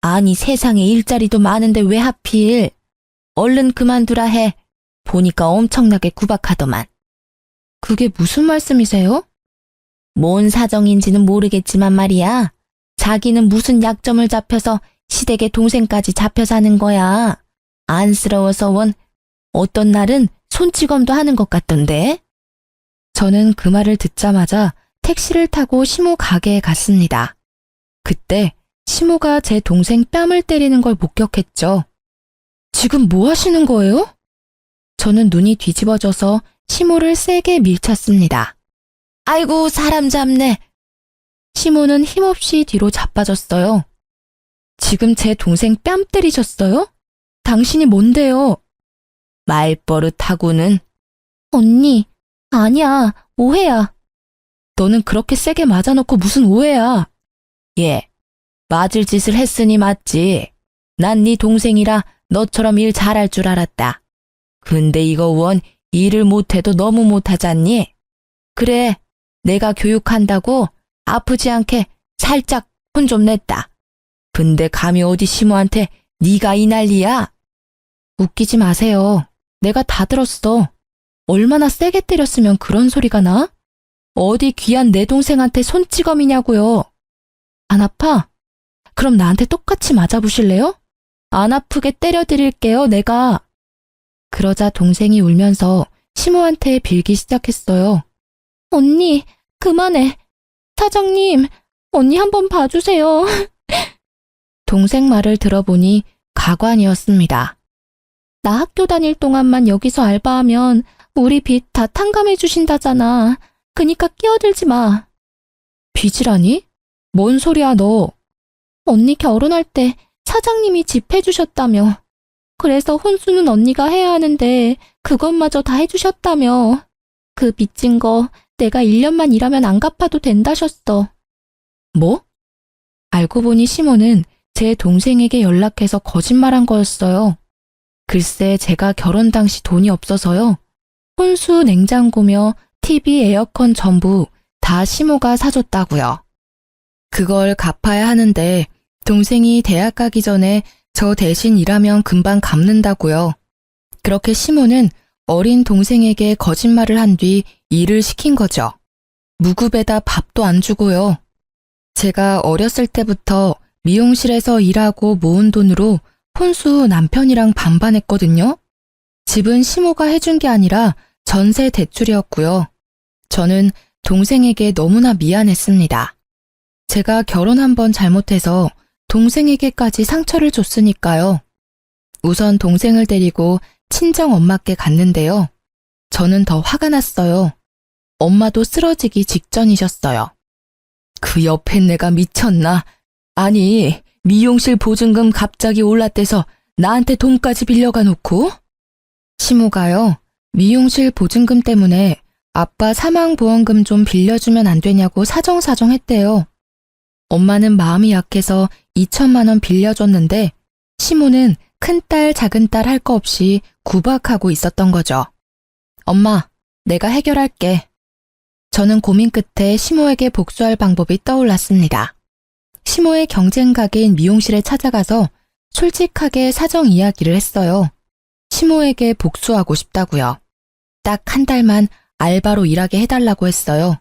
아니, 세상에 일자리도 많은데 왜 하필? 얼른 그만두라 해. 보니까 엄청나게 구박하더만. 그게 무슨 말씀이세요? 뭔 사정인지는 모르겠지만 말이야. 자기는 무슨 약점을 잡혀서 시댁의 동생까지 잡혀 사는 거야. 안쓰러워서 원 어떤 날은 손찌검도 하는 것 같던데. 저는 그 말을 듣자마자 택시를 타고 시모 가게에 갔습니다. 그때 시모가 제 동생 뺨을 때리는 걸 목격했죠. 지금 뭐 하시는 거예요? 저는 눈이 뒤집어져서 시모를 세게 밀쳤습니다. 아이고, 사람 잡네. 시모는 힘없이 뒤로 자빠졌어요. 지금 제 동생 뺨 때리셨어요? 당신이 뭔데요? 말버릇하고는. 언니, 아니야, 오해야. 너는 그렇게 세게 맞아놓고 무슨 오해야? 예, 맞을 짓을 했으니 맞지. 난 네 동생이라 너처럼 일 잘할 줄 알았다. 근데 이거 원 일을 못해도 너무 못하잖니? 그래, 내가 교육한다고 아프지 않게 살짝 혼 좀 냈다. 근데 감히 어디 시모한테 네가 이 난리야? 웃기지 마세요. 내가 다 들었어. 얼마나 세게 때렸으면 그런 소리가 나? 어디 귀한 내 동생한테 손찌검이냐고요. 안 아파? 그럼 나한테 똑같이 맞아보실래요? 안 아프게 때려드릴게요, 내가. 그러자 동생이 울면서 시모한테 빌기 시작했어요. 언니, 그만해. 사장님, 언니 한번 봐주세요. 동생 말을 들어보니 가관이었습니다. 나 학교 다닐 동안만 여기서 알바하면 우리 빚 다 탕감해 주신다잖아. 그니까 끼어들지 마. 빚이라니? 뭔 소리야 너. 언니 결혼할 때 사장님이 집 해주셨다며. 그래서 혼수는 언니가 해야 하는데 그것마저 다 해주셨다며. 그 빚진 거 내가 1년만 일하면 안 갚아도 된다셨어. 뭐? 알고 보니 시모는 제 동생에게 연락해서 거짓말한 거였어요. 글쎄 제가 결혼 당시 돈이 없어서요. 혼수, 냉장고며 TV, 에어컨 전부 다 시모가 사줬다고요. 그걸 갚아야 하는데 동생이 대학 가기 전에 저 대신 일하면 금방 갚는다고요. 그렇게 시모는 어린 동생에게 거짓말을 한 뒤 일을 시킨 거죠. 무급에다 밥도 안 주고요. 제가 어렸을 때부터 미용실에서 일하고 모은 돈으로 혼수 남편이랑 반반했거든요. 집은 시모가 해준 게 아니라 전세 대출이었고요. 저는 동생에게 너무나 미안했습니다. 제가 결혼 한 번 잘못해서 동생에게까지 상처를 줬으니까요. 우선 동생을 데리고 친정 엄마께 갔는데요. 저는 더 화가 났어요. 엄마도 쓰러지기 직전이셨어요. 그 옆에 내가 미쳤나? 아니, 미용실 보증금 갑자기 올랐대서 나한테 돈까지 빌려가 놓고? 시모가요, 미용실 보증금 때문에 아빠 사망보험금 좀 빌려주면 안 되냐고 사정사정 했대요. 엄마는 마음이 약해서 2천만 원 빌려줬는데 시모는 큰딸 작은딸 할 거 없이 구박하고 있었던 거죠. 엄마, 내가 해결할게. 저는 고민 끝에 시모에게 복수할 방법이 떠올랐습니다. 시모의 경쟁 가게인 미용실에 찾아가서 솔직하게 사정 이야기를 했어요. 시모에게 복수하고 싶다고요. 딱 한 달만 알바로 일하게 해달라고 했어요.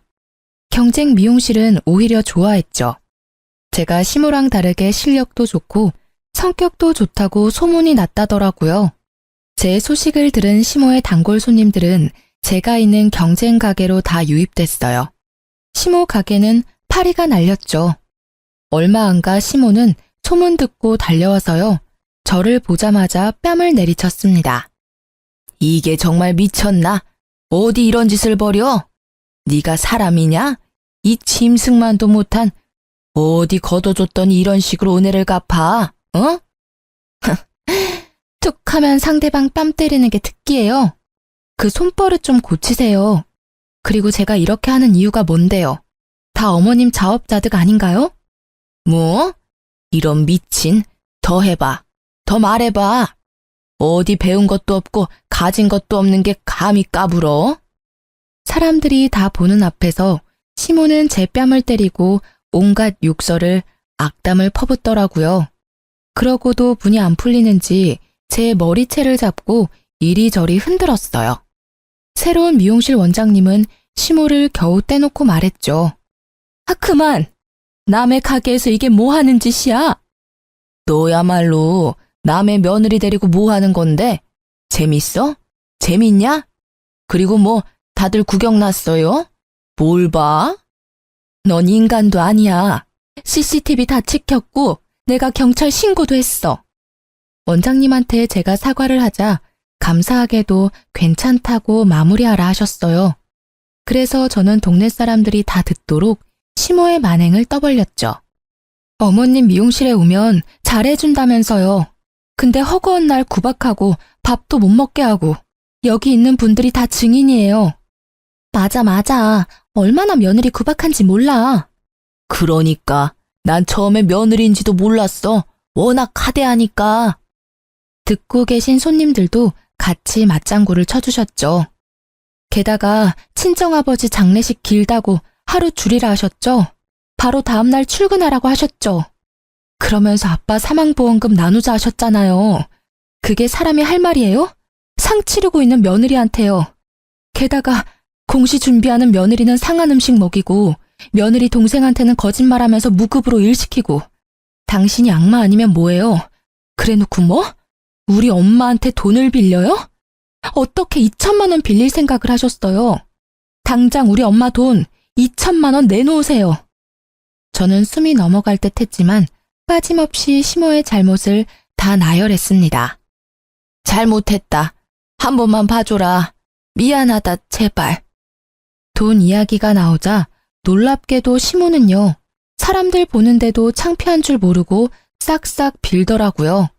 경쟁 미용실은 오히려 좋아했죠. 제가 시모랑 다르게 실력도 좋고 성격도 좋다고 소문이 났다더라고요. 제 소식을 들은 시모의 단골 손님들은 제가 있는 경쟁 가게로 다 유입됐어요. 시모 가게는 파리가 날렸죠. 얼마 안 가 시모는 소문 듣고 달려와서요. 저를 보자마자 뺨을 내리쳤습니다. 이게 정말 미쳤나? 어디 이런 짓을 벌여? 네가 사람이냐? 이 짐승만도 못한 어디 걷어줬더니 이런 식으로 은혜를 갚아? 어? 툭 하면 상대방 뺨 때리는 게 특기예요. 그 손버릇 좀 고치세요. 그리고 제가 이렇게 하는 이유가 뭔데요? 다 어머님 자업자득 아닌가요? 뭐? 이런 미친, 더 해봐. 더 말해봐. 어디 배운 것도 없고 가진 것도 없는 게 감히 까불어? 사람들이 다 보는 앞에서 시모는 제 뺨을 때리고 온갖 욕설을 악담을 퍼붓더라고요. 그러고도 분이 안 풀리는지 제 머리채를 잡고 이리저리 흔들었어요. 새로운 미용실 원장님은 시모를 겨우 떼놓고 말했죠. 아, 그만! 남의 가게에서 이게 뭐 하는 짓이야? 너야말로 남의 며느리 데리고 뭐 하는 건데? 재밌어? 재밌냐? 그리고 뭐 다들 구경 났어요? 뭘 봐? 넌 인간도 아니야. CCTV 다 찍혔고 내가 경찰 신고도 했어. 원장님한테 제가 사과를 하자 감사하게도 괜찮다고 마무리하라 하셨어요. 그래서 저는 동네 사람들이 다 듣도록 시모의 만행을 떠벌렸죠. 어머님 미용실에 오면 잘해준다면서요. 근데 허구한 날 구박하고 밥도 못 먹게 하고 여기 있는 분들이 다 증인이에요. 맞아. 얼마나 며느리 구박한지 몰라. 그러니까 난 처음에 며느리인지도 몰랐어. 워낙 하대하니까. 듣고 계신 손님들도 같이 맞장구를 쳐주셨죠. 게다가 친정아버지 장례식 길다고 하루 줄이라 하셨죠. 바로 다음날 출근하라고 하셨죠. 그러면서 아빠 사망보험금 나누자 하셨잖아요. 그게 사람이 할 말이에요? 상 치르고 있는 며느리한테요. 게다가 공시 준비하는 며느리는 상한 음식 먹이고 며느리 동생한테는 거짓말하면서 무급으로 일 시키고 당신이 악마 아니면 뭐예요? 그래놓고 뭐? 우리 엄마한테 돈을 빌려요? 어떻게 2천만 원 빌릴 생각을 하셨어요? 당장 우리 엄마 돈 2천만 원 내놓으세요. 저는 숨이 넘어갈 듯 했지만 빠짐없이 시모의 잘못을 다 나열했습니다. 잘못했다. 한 번만 봐줘라. 미안하다, 제발. 돈 이야기가 나오자 놀랍게도 시모는요, 사람들 보는데도 창피한 줄 모르고 싹싹 빌더라고요.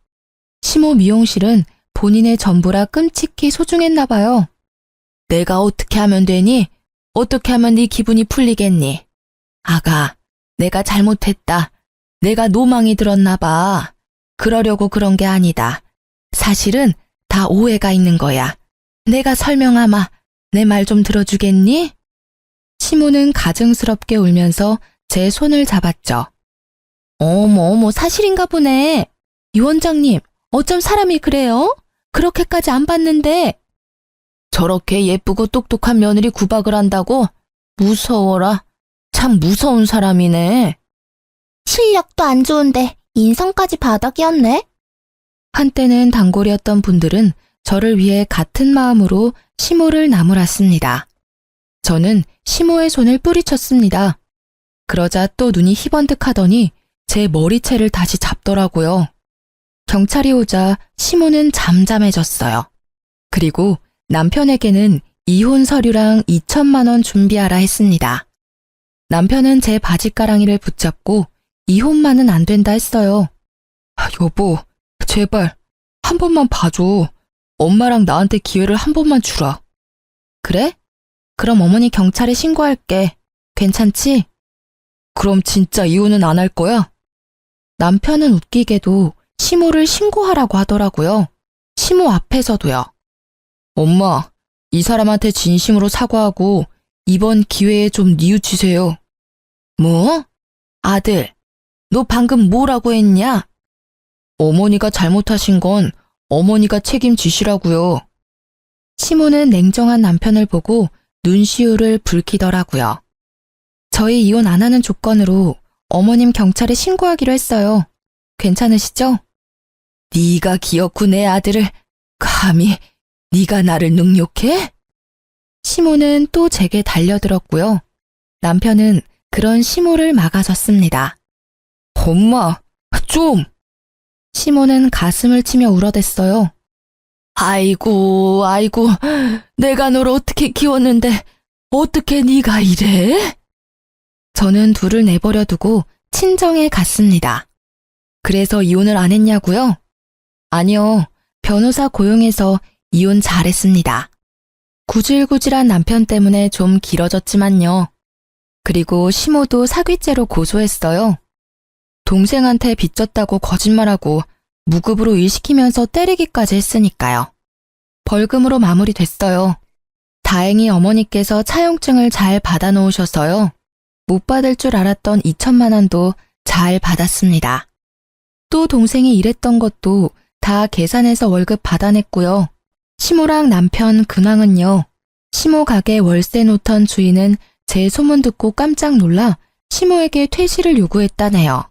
시모 미용실은 본인의 전부라 끔찍히 소중했나 봐요. 내가 어떻게 하면 되니? 어떻게 하면 네 기분이 풀리겠니? 아가, 내가 잘못했다. 내가 노망이 들었나 봐. 그러려고 그런 게 아니다. 사실은 다 오해가 있는 거야. 내가 설명하마. 내 말 좀 들어주겠니? 시모는 가증스럽게 울면서 제 손을 잡았죠. 어머, 사실인가 보네. 이 원장님, 어쩜 사람이 그래요? 그렇게까지 안 봤는데. 저렇게 예쁘고 똑똑한 며느리 구박을 한다고? 무서워라. 참 무서운 사람이네. 실력도 안 좋은데 인성까지 바닥이었네. 한때는 단골이었던 분들은 저를 위해 같은 마음으로 시모를 나무랐습니다. 저는 시모의 손을 뿌리쳤습니다. 그러자 또 눈이 희번득하더니 제 머리채를 다시 잡더라고요. 경찰이 오자 시모는 잠잠해졌어요. 그리고 남편에게는 이혼 서류랑 2천만 원 준비하라 했습니다. 남편은 제 바지가랑이를 붙잡고 이혼만은 안 된다 했어요. 여보, 제발 한 번만 봐줘. 엄마랑 나한테 기회를 한 번만 주라. 그래? 그럼 어머니 경찰에 신고할게. 괜찮지? 그럼 진짜 이혼은 안 할 거야? 남편은 웃기게도 시모를 신고하라고 하더라고요. 시모 앞에서도요. 엄마, 이 사람한테 진심으로 사과하고 이번 기회에 좀 뉘우치세요. 뭐? 아들, 너 방금 뭐라고 했냐? 어머니가 잘못하신 건 어머니가 책임지시라고요. 시모는 냉정한 남편을 보고 눈시울을 붉히더라고요. 저희 이혼 안 하는 조건으로 어머님 경찰에 신고하기로 했어요. 괜찮으시죠? 네가 기어코 내 아들을 감히 네가 나를 능욕해? 시모는 또 제게 달려들었고요. 남편은 그런 시모를 막아섰습니다. 엄마, 좀! 시모는 가슴을 치며 울어댔어요. 아이고, 내가 널 어떻게 키웠는데 어떻게 네가 이래? 저는 둘을 내버려 두고 친정에 갔습니다. 그래서 이혼을 안 했냐고요? 아니요, 변호사 고용해서 이혼 잘했습니다. 구질구질한 남편 때문에 좀 길어졌지만요. 그리고 시모도 사귀죄로 고소했어요. 동생한테 빚졌다고 거짓말하고 무급으로 일 시키면서 때리기까지 했으니까요. 벌금으로 마무리됐어요. 다행히 어머니께서 차용증을 잘 받아놓으셔서요. 못 받을 줄 알았던 2천만 원도 잘 받았습니다. 또 동생이 일했던 것도 다 계산해서 월급 받아냈고요. 시모랑 남편 근황은요. 시모 가게 월세 놓던 주인은 제 소문 듣고 깜짝 놀라 시모에게 퇴실을 요구했다네요.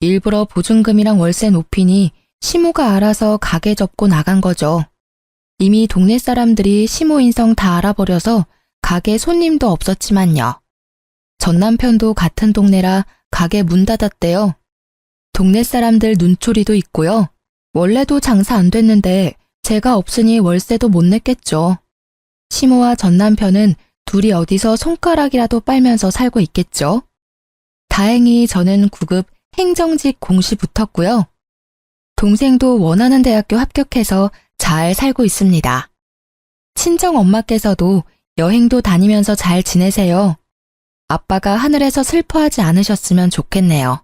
일부러 보증금이랑 월세 높이니 시모가 알아서 가게 접고 나간 거죠. 이미 동네 사람들이 시모 인성 다 알아버려서 가게 손님도 없었지만요. 전 남편도 같은 동네라 가게 문 닫았대요. 동네 사람들 눈초리도 있고요. 원래도 장사 안 됐는데 제가 없으니 월세도 못 냈겠죠. 시모와 전 남편은 둘이 어디서 손가락이라도 빨면서 살고 있겠죠. 다행히 저는 9급 행정직 공시 붙었고요. 동생도 원하는 대학교 합격해서 잘 살고 있습니다. 친정 엄마께서도 여행도 다니면서 잘 지내세요. 아빠가 하늘에서 슬퍼하지 않으셨으면 좋겠네요.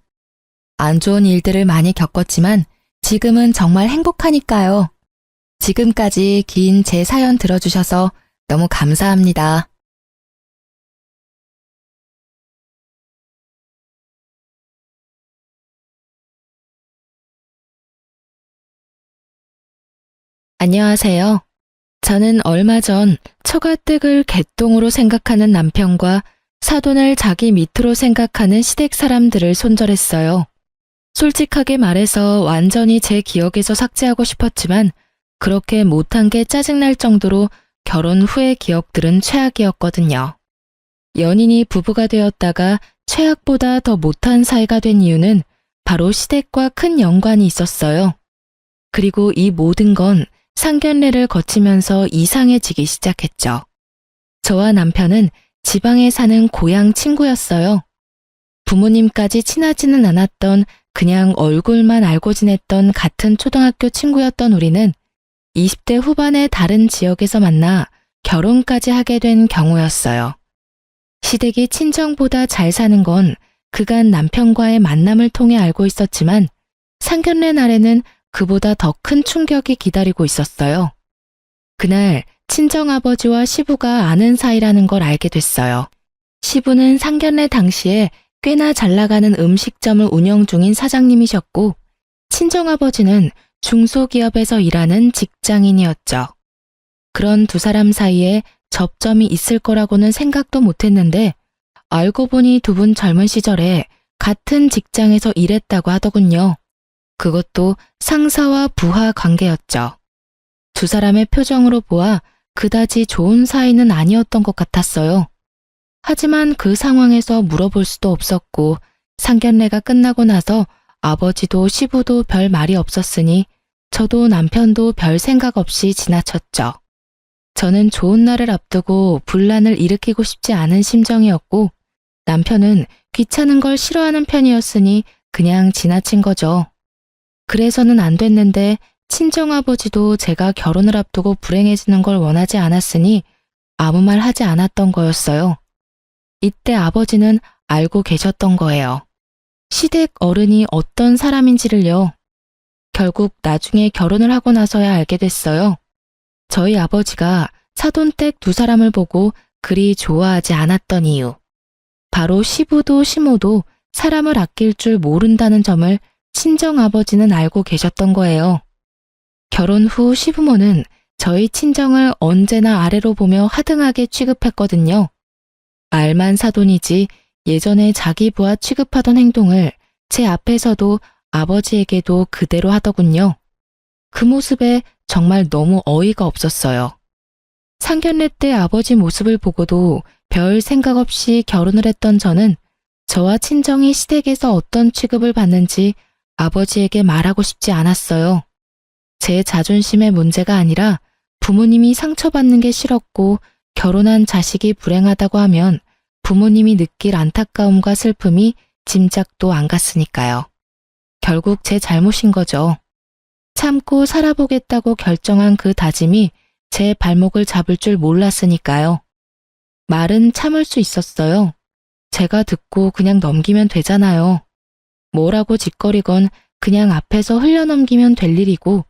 안 좋은 일들을 많이 겪었지만 지금은 정말 행복하니까요. 지금까지 긴 제 사연 들어주셔서 너무 감사합니다. 안녕하세요. 저는 얼마 전 처가댁을 개똥으로 생각하는 남편과 사돈을 자기 밑으로 생각하는 시댁 사람들을 손절했어요. 솔직하게 말해서 완전히 제 기억에서 삭제하고 싶었지만 그렇게 못한 게 짜증날 정도로 결혼 후의 기억들은 최악이었거든요. 연인이 부부가 되었다가 최악보다 더 못한 사이가 된 이유는 바로 시댁과 큰 연관이 있었어요. 그리고 이 모든 건 상견례를 거치면서 이상해지기 시작했죠. 저와 남편은 지방에 사는 고향 친구였어요. 부모님까지 친하지는 않았던 그냥 얼굴만 알고 지냈던 같은 초등학교 친구였던 우리는 20대 후반의 다른 지역에서 만나 결혼까지 하게 된 경우였어요. 시댁이 친정보다 잘 사는 건 그간 남편과의 만남을 통해 알고 있었지만 상견례 날에는 그보다 더 큰 충격이 기다리고 있었어요. 그날 친정아버지와 시부가 아는 사이라는 걸 알게 됐어요. 시부는 상견례 당시에 꽤나 잘 나가는 음식점을 운영 중인 사장님이셨고 친정아버지는 중소기업에서 일하는 직장인이었죠. 그런 두 사람 사이에 접점이 있을 거라고는 생각도 못했는데 알고 보니 두 분 젊은 시절에 같은 직장에서 일했다고 하더군요. 그것도 상사와 부하 관계였죠. 두 사람의 표정으로 보아 그다지 좋은 사이는 아니었던 것 같았어요. 하지만 그 상황에서 물어볼 수도 없었고 상견례가 끝나고 나서 아버지도 시부도 별 말이 없었으니 저도 남편도 별 생각 없이 지나쳤죠. 저는 좋은 날을 앞두고 분란을 일으키고 싶지 않은 심정이었고 남편은 귀찮은 걸 싫어하는 편이었으니 그냥 지나친 거죠. 그래서는 안 됐는데 친정아버지도 제가 결혼을 앞두고 불행해지는 걸 원하지 않았으니 아무 말 하지 않았던 거였어요. 이때 아버지는 알고 계셨던 거예요. 시댁 어른이 어떤 사람인지를요. 결국 나중에 결혼을 하고 나서야 알게 됐어요. 저희 아버지가 사돈댁 두 사람을 보고 그리 좋아하지 않았던 이유. 바로 시부도 시모도 사람을 아낄 줄 모른다는 점을 친정아버지는 알고 계셨던 거예요. 결혼 후 시부모는 저희 친정을 언제나 아래로 보며 하등하게 취급했거든요. 말만 사돈이지 예전에 자기 부하 취급하던 행동을 제 앞에서도 아버지에게도 그대로 하더군요. 그 모습에 정말 너무 어이가 없었어요. 상견례 때 아버지 모습을 보고도 별 생각 없이 결혼을 했던 저는 저와 친정이 시댁에서 어떤 취급을 받는지 아버지에게 말하고 싶지 않았어요. 제 자존심의 문제가 아니라 부모님이 상처받는 게 싫었고 결혼한 자식이 불행하다고 하면 부모님이 느낄 안타까움과 슬픔이 짐작도 안 갔으니까요. 결국 제 잘못인 거죠. 참고 살아보겠다고 결정한 그 다짐이 제 발목을 잡을 줄 몰랐으니까요. 말은 참을 수 있었어요. 제가 듣고 그냥 넘기면 되잖아요. 뭐라고 짓거리건 그냥 앞에서 흘려넘기면 될 일이고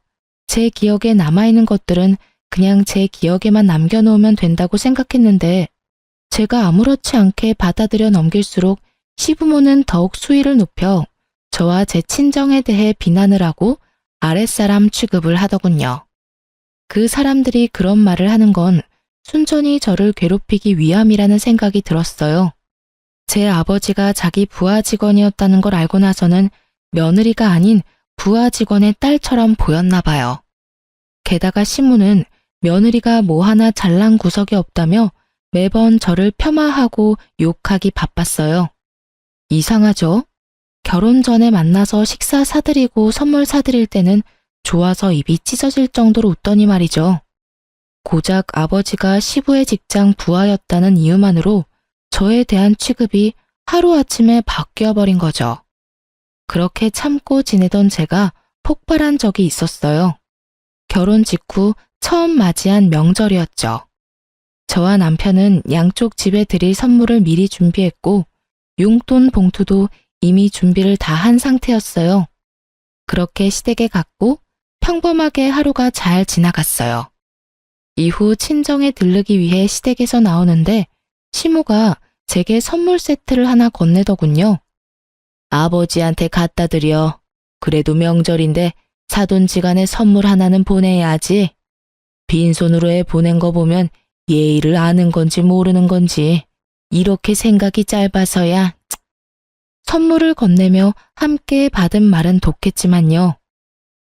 제 기억에 남아있는 것들은 그냥 제 기억에만 남겨놓으면 된다고 생각했는데 제가 아무렇지 않게 받아들여 넘길수록 시부모는 더욱 수위를 높여 저와 제 친정에 대해 비난을 하고 아랫사람 취급을 하더군요. 그 사람들이 그런 말을 하는 건 순전히 저를 괴롭히기 위함이라는 생각이 들었어요. 제 아버지가 자기 부하 직원이었다는 걸 알고 나서는 며느리가 아닌 부하 직원의 딸처럼 보였나 봐요. 게다가 시무는 며느리가 뭐 하나 잘난 구석이 없다며 매번 저를 폄하하고 욕하기 바빴어요. 이상하죠? 결혼 전에 만나서 식사 사드리고 선물 사드릴 때는 좋아서 입이 찢어질 정도로 웃더니 말이죠. 고작 아버지가 시부의 직장 부하였다는 이유만으로 저에 대한 취급이 하루아침에 바뀌어버린 거죠. 그렇게 참고 지내던 제가 폭발한 적이 있었어요. 결혼 직후 처음 맞이한 명절이었죠. 저와 남편은 양쪽 집에 드릴 선물을 미리 준비했고 용돈 봉투도 이미 준비를 다 한 상태였어요. 그렇게 시댁에 갔고 평범하게 하루가 잘 지나갔어요. 이후 친정에 들르기 위해 시댁에서 나오는데 시모가 제게 선물 세트를 하나 건네더군요. 아버지한테 갖다 드려. 그래도 명절인데 사돈지간에 선물 하나는 보내야지. 빈손으로 애 보낸 거 보면 예의를 아는 건지 모르는 건지 이렇게 생각이 짧아서야. 선물을 건네며 함께 받은 말은 돕겠지만요.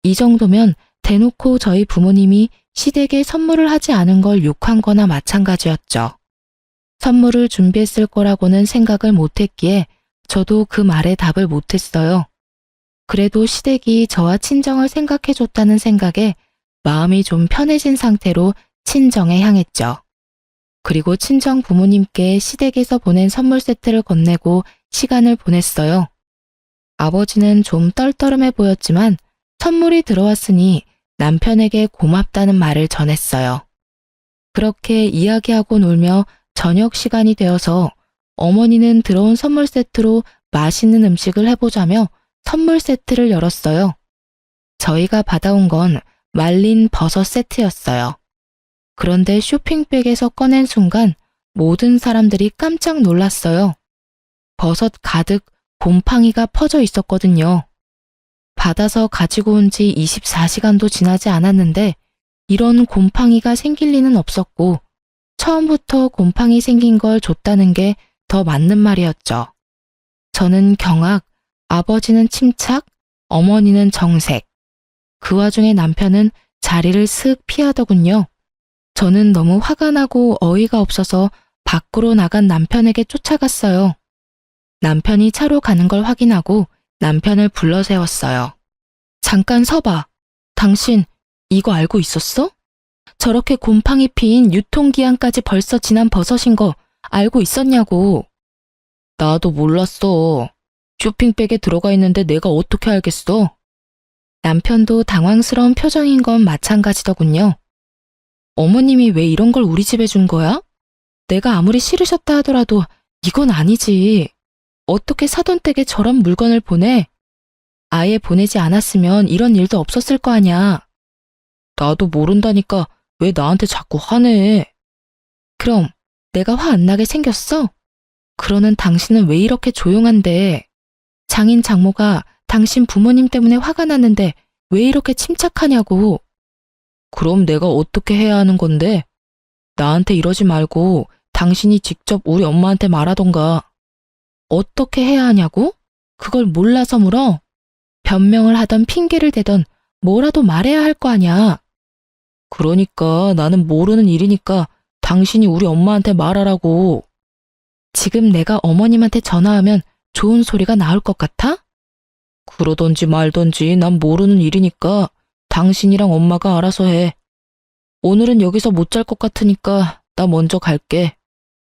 이 정도면 대놓고 저희 부모님이 시댁에 선물을 하지 않은 걸 욕한 거나 마찬가지였죠. 선물을 준비했을 거라고는 생각을 못했기에 저도 그 말에 답을 못했어요. 그래도 시댁이 저와 친정을 생각해줬다는 생각에 마음이 좀 편해진 상태로 친정에 향했죠. 그리고 친정 부모님께 시댁에서 보낸 선물 세트를 건네고 시간을 보냈어요. 아버지는 좀 떨떠름해 보였지만 선물이 들어왔으니 남편에게 고맙다는 말을 전했어요. 그렇게 이야기하고 놀며 저녁 시간이 되어서 어머니는 들어온 선물 세트로 맛있는 음식을 해보자며 선물 세트를 열었어요. 저희가 받아온 건 말린 버섯 세트였어요. 그런데 쇼핑백에서 꺼낸 순간 모든 사람들이 깜짝 놀랐어요. 버섯 가득 곰팡이가 퍼져 있었거든요. 받아서 가지고 온 지 24시간도 지나지 않았는데 이런 곰팡이가 생길 리는 없었고 처음부터 곰팡이 생긴 걸 줬다는 게 더 맞는 말이었죠. 저는 경악, 아버지는 침착, 어머니는 정색. 그 와중에 남편은 자리를 슥 피하더군요. 저는 너무 화가 나고 어이가 없어서 밖으로 나간 남편에게 쫓아갔어요. 남편이 차로 가는 걸 확인하고 남편을 불러 세웠어요. 잠깐 서봐. 당신 이거 알고 있었어? 저렇게 곰팡이 피인 유통기한까지 벌써 지난 버섯인 거 알고 있었냐고. 나도 몰랐어. 쇼핑백에 들어가 있는데 내가 어떻게 알겠어? 남편도 당황스러운 표정인 건 마찬가지더군요. 어머님이 왜 이런 걸 우리 집에 준 거야? 내가 아무리 싫으셨다 하더라도 이건 아니지. 어떻게 사돈 댁에 저런 물건을 보내? 아예 보내지 않았으면 이런 일도 없었을 거 아냐. 나도 모른다니까 왜 나한테 자꾸 화내? 그럼 내가 화 안 나게 생겼어? 그러는 당신은 왜 이렇게 조용한데? 장인 장모가 당신 부모님 때문에 화가 났는데 왜 이렇게 침착하냐고. 그럼 내가 어떻게 해야 하는 건데? 나한테 이러지 말고 당신이 직접 우리 엄마한테 말하던가. 어떻게 해야 하냐고? 그걸 몰라서 물어? 변명을 하던 핑계를 대던 뭐라도 말해야 할 거 아냐. 그러니까 나는 모르는 일이니까 당신이 우리 엄마한테 말하라고. 지금 내가 어머님한테 전화하면 좋은 소리가 나올 것 같아? 그러던지 말던지 난 모르는 일이니까 당신이랑 엄마가 알아서 해. 오늘은 여기서 못 잘 것 같으니까 나 먼저 갈게.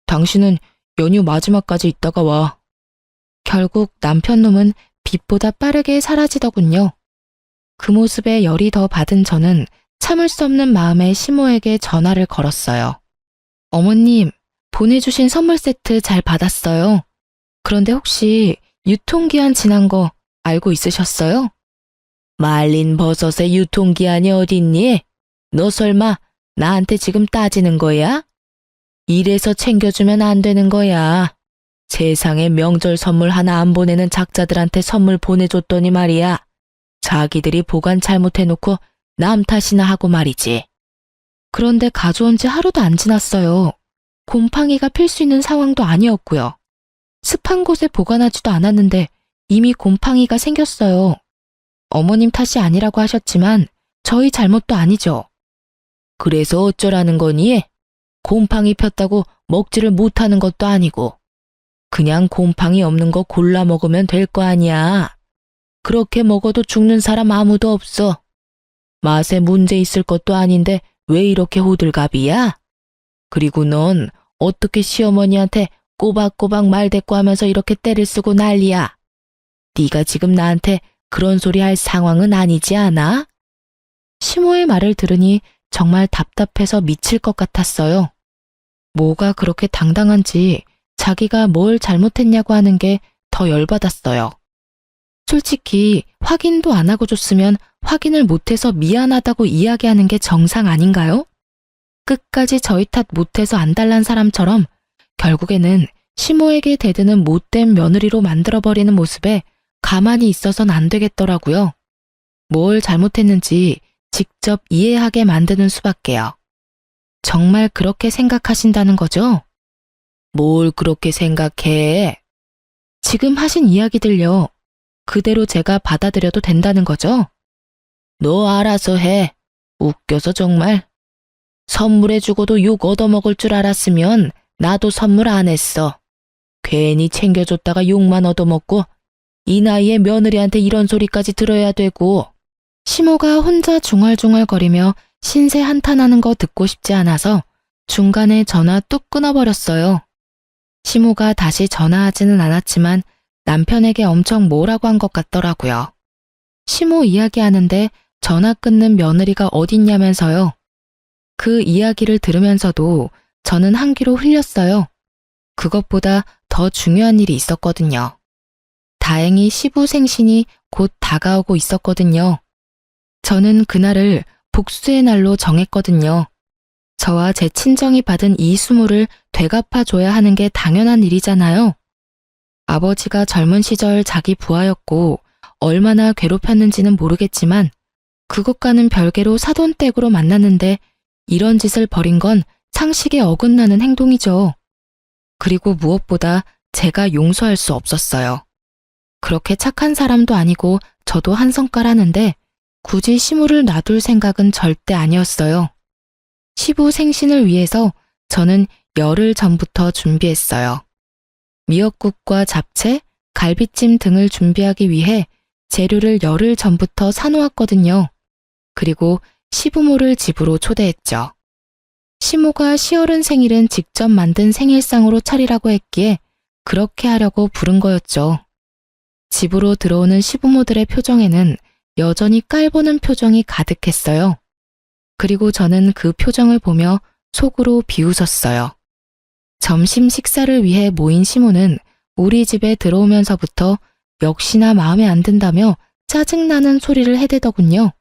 당신은 연휴 마지막까지 있다가 와. 결국 남편 놈은 빛보다 빠르게 사라지더군요. 그 모습에 열이 더 받은 저는 참을 수 없는 마음에 시모에게 전화를 걸었어요. 어머님, 보내주신 선물 세트 잘 받았어요. 그런데 혹시 유통기한 지난 거 알고 있으셨어요? 말린 버섯의 유통기한이 어딨니? 너 설마 나한테 지금 따지는 거야? 이래서 챙겨주면 안 되는 거야. 세상에 명절 선물 하나 안 보내는 작자들한테 선물 보내줬더니 말이야. 자기들이 보관 잘못해놓고 남 탓이나 하고 말이지. 그런데 가져온 지 하루도 안 지났어요. 곰팡이가 필 수 있는 상황도 아니었고요. 습한 곳에 보관하지도 않았는데 이미 곰팡이가 생겼어요. 어머님 탓이 아니라고 하셨지만 저희 잘못도 아니죠. 그래서 어쩌라는 거니? 곰팡이 폈다고 먹지를 못하는 것도 아니고 그냥 곰팡이 없는 거 골라 먹으면 될 거 아니야. 그렇게 먹어도 죽는 사람 아무도 없어. 맛에 문제 있을 것도 아닌데 왜 이렇게 호들갑이야? 그리고 넌 어떻게 시어머니한테 꼬박꼬박 말대꾸 하면서 이렇게 때를 쓰고 난리야. 네가 지금 나한테 그런 소리 할 상황은 아니지 않아? 시모의 말을 들으니 정말 답답해서 미칠 것 같았어요. 뭐가 그렇게 당당한지 자기가 뭘 잘못했냐고 하는 게 더 열받았어요. 솔직히 확인도 안 하고 줬으면 확인을 못해서 미안하다고 이야기하는 게 정상 아닌가요? 끝까지 저희 탓 못해서 안달난 사람처럼 결국에는 시모에게 대드는 못된 며느리로 만들어버리는 모습에 가만히 있어선 안 되겠더라고요. 뭘 잘못했는지 직접 이해하게 만드는 수밖에요. 정말 그렇게 생각하신다는 거죠? 뭘 그렇게 생각해? 지금 하신 이야기들요. 그대로 제가 받아들여도 된다는 거죠? 너 알아서 해. 웃겨서 정말. 선물해주고도 욕 얻어먹을 줄 알았으면 나도 선물 안 했어. 괜히 챙겨줬다가 욕만 얻어먹고 이 나이에 며느리한테 이런 소리까지 들어야 되고. 시모가 혼자 중얼중얼거리며 신세 한탄하는 거 듣고 싶지 않아서 중간에 전화 뚝 끊어버렸어요. 시모가 다시 전화하지는 않았지만 남편에게 엄청 뭐라고 한 것 같더라고요. 시모 이야기하는데 전화 끊는 며느리가 어딨냐면서요. 그 이야기를 들으면서도 저는 한 귀로 흘렸어요. 그것보다 더 중요한 일이 있었거든요. 다행히 시부 생신이 곧 다가오고 있었거든요. 저는 그날을 복수의 날로 정했거든요. 저와 제 친정이 받은 이 수모를 되갚아줘야 하는 게 당연한 일이잖아요. 아버지가 젊은 시절 자기 부하였고 얼마나 괴롭혔는지는 모르겠지만 그것과는 별개로 사돈댁으로 만났는데 이런 짓을 벌인 건 상식에 어긋나는 행동이죠. 그리고 무엇보다 제가 용서할 수 없었어요. 그렇게 착한 사람도 아니고 저도 한 성깔하는데 굳이 시무를 놔둘 생각은 절대 아니었어요. 시부 생신을 위해서 저는 열흘 전부터 준비했어요. 미역국과 잡채, 갈비찜 등을 준비하기 위해 재료를 열흘 전부터 사놓았거든요. 그리고 시부모를 집으로 초대했죠. 시모가 시어른 생일은 직접 만든 생일상으로 차리라고 했기에 그렇게 하려고 부른 거였죠. 집으로 들어오는 시부모들의 표정에는 여전히 깔보는 표정이 가득했어요. 그리고 저는 그 표정을 보며 속으로 비웃었어요. 점심 식사를 위해 모인 시모는 우리 집에 들어오면서부터 역시나 마음에 안 든다며 짜증나는 소리를 해대더군요.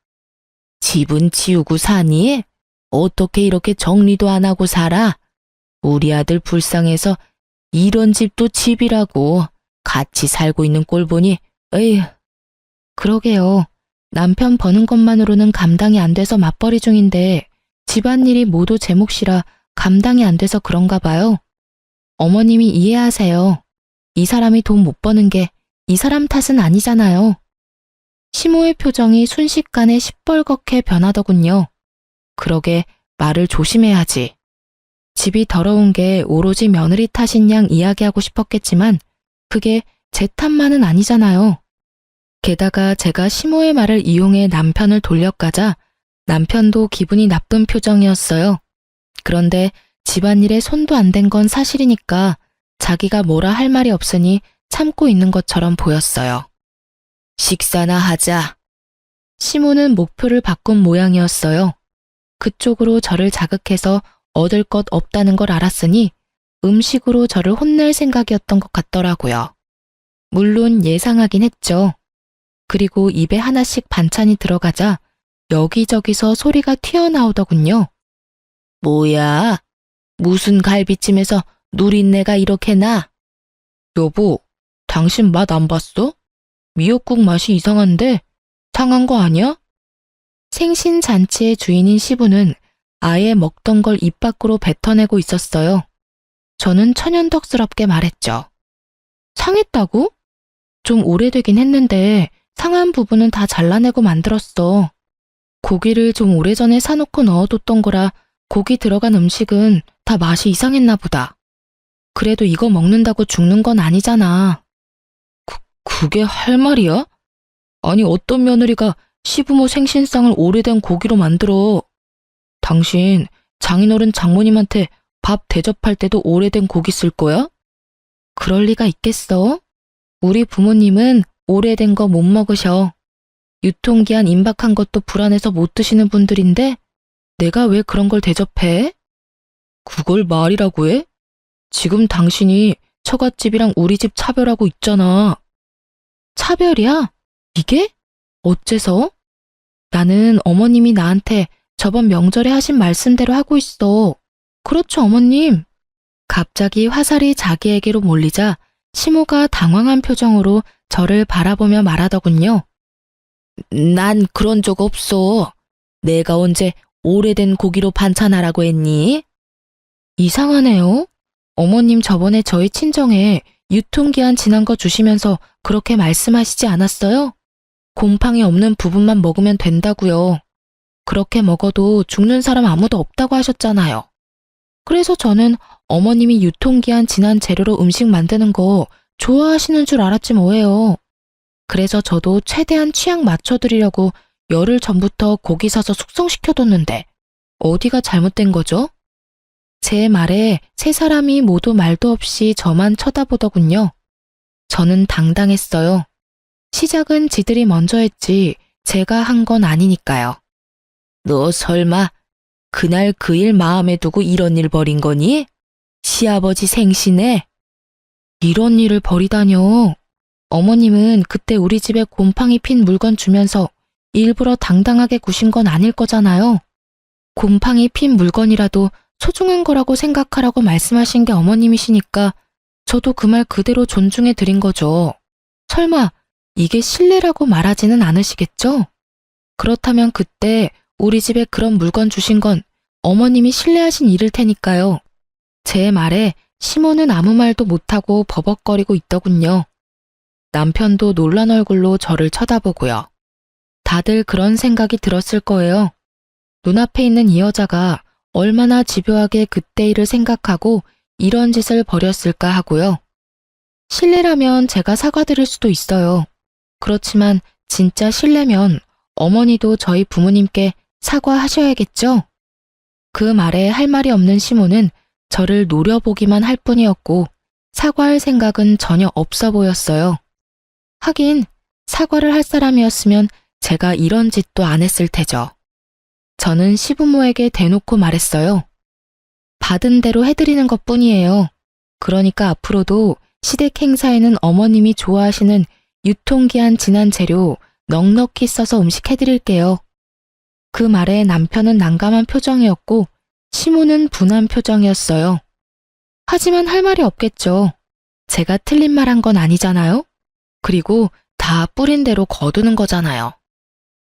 집은 치우고 사니? 어떻게 이렇게 정리도 안 하고 살아? 우리 아들 불쌍해서 이런 집도 집이라고 같이 살고 있는 꼴 보니 에휴. 그러게요. 남편 버는 것만으로는 감당이 안 돼서 맞벌이 중인데 집안일이 모두 제 몫이라 감당이 안 돼서 그런가 봐요. 어머님이 이해하세요. 이 사람이 돈 못 버는 게 이 사람 탓은 아니잖아요. 시모의 표정이 순식간에 시뻘겋게 변하더군요. 그러게 말을 조심해야지. 집이 더러운 게 오로지 며느리 탓인 양 이야기하고 싶었겠지만 그게 제 탓만은 아니잖아요. 게다가 제가 시모의 말을 이용해 남편을 돌려가자 남편도 기분이 나쁜 표정이었어요. 그런데 집안일에 손도 안 댄 건 사실이니까 자기가 뭐라 할 말이 없으니 참고 있는 것처럼 보였어요. 식사나 하자. 시모는 목표를 바꾼 모양이었어요. 그쪽으로 저를 자극해서 얻을 것 없다는 걸 알았으니 음식으로 저를 혼낼 생각이었던 것 같더라고요. 물론 예상하긴 했죠. 그리고 입에 하나씩 반찬이 들어가자 여기저기서 소리가 튀어나오더군요. 뭐야? 무슨 갈비찜에서 누린내가 이렇게 나? 여보, 당신 맛 안 봤어? 미역국 맛이 이상한데 상한 거 아니야? 생신 잔치의 주인인 시부는 아예 먹던 걸 입 밖으로 뱉어내고 있었어요. 저는 천연덕스럽게 말했죠. 상했다고? 좀 오래되긴 했는데 상한 부분은 다 잘라내고 만들었어. 고기를 좀 오래전에 사놓고 넣어뒀던 거라 고기 들어간 음식은 다 맛이 이상했나 보다. 그래도 이거 먹는다고 죽는 건 아니잖아. 그게 할 말이야? 아니 어떤 며느리가 시부모 생신상을 오래된 고기로 만들어. 당신 장인어른 장모님한테 밥 대접할 때도 오래된 고기 쓸 거야? 그럴 리가 있겠어? 우리 부모님은 오래된 거 못 먹으셔. 유통기한 임박한 것도 불안해서 못 드시는 분들인데 내가 왜 그런 걸 대접해? 그걸 말이라고 해? 지금 당신이 처갓집이랑 우리 집 차별하고 있잖아. 차별이야? 이게? 어째서? 나는 어머님이 나한테 저번 명절에 하신 말씀대로 하고 있어. 그렇죠, 어머님. 갑자기 화살이 자기에게로 몰리자 시모가 당황한 표정으로 저를 바라보며 말하더군요. 난 그런 적 없어. 내가 언제 오래된 고기로 반찬하라고 했니? 이상하네요. 어머님 저번에 저희 친정에 유통기한 지난 거 주시면서 그렇게 말씀하시지 않았어요? 곰팡이 없는 부분만 먹으면 된다고요. 그렇게 먹어도 죽는 사람 아무도 없다고 하셨잖아요. 그래서 저는 어머님이 유통기한 지난 재료로 음식 만드는 거 좋아하시는 줄 알았지 뭐예요. 그래서 저도 최대한 취향 맞춰드리려고 열흘 전부터 고기 사서 숙성시켜뒀는데 어디가 잘못된 거죠? 제 말에 세 사람이 모두 말도 없이 저만 쳐다보더군요. 저는 당당했어요. 시작은 지들이 먼저 했지 제가 한 건 아니니까요. 너 설마 그날 그 일 마음에 두고 이런 일 벌인 거니? 시아버지 생신에? 이런 일을 벌이다뇨. 어머님은 그때 우리 집에 곰팡이 핀 물건 주면서 일부러 당당하게 구신 건 아닐 거잖아요. 곰팡이 핀 물건이라도 소중한 거라고 생각하라고 말씀하신 게 어머님이시니까 저도 그 말 그대로 존중해 드린 거죠. 설마 이게 실례라고 말하지는 않으시겠죠? 그렇다면 그때 우리 집에 그런 물건 주신 건 어머님이 실례하신 일일 테니까요. 제 말에 시모는 아무 말도 못하고 버벅거리고 있더군요. 남편도 놀란 얼굴로 저를 쳐다보고요. 다들 그런 생각이 들었을 거예요. 눈앞에 있는 이 여자가 얼마나 집요하게 그때 일을 생각하고 이런 짓을 벌였을까 하고요. 실례라면 제가 사과드릴 수도 있어요. 그렇지만 진짜 실례면 어머니도 저희 부모님께 사과하셔야겠죠? 그 말에 할 말이 없는 시모는 저를 노려보기만 할 뿐이었고 사과할 생각은 전혀 없어 보였어요. 하긴 사과를 할 사람이었으면 제가 이런 짓도 안 했을 테죠. 저는 시부모에게 대놓고 말했어요. 받은 대로 해드리는 것뿐이에요. 그러니까 앞으로도 시댁 행사에는 어머님이 좋아하시는 유통기한 지난 재료 넉넉히 써서 음식 해드릴게요. 그 말에 남편은 난감한 표정이었고 시모는 분한 표정이었어요. 하지만 할 말이 없겠죠. 제가 틀린 말 한 건 아니잖아요. 그리고 다 뿌린 대로 거두는 거잖아요.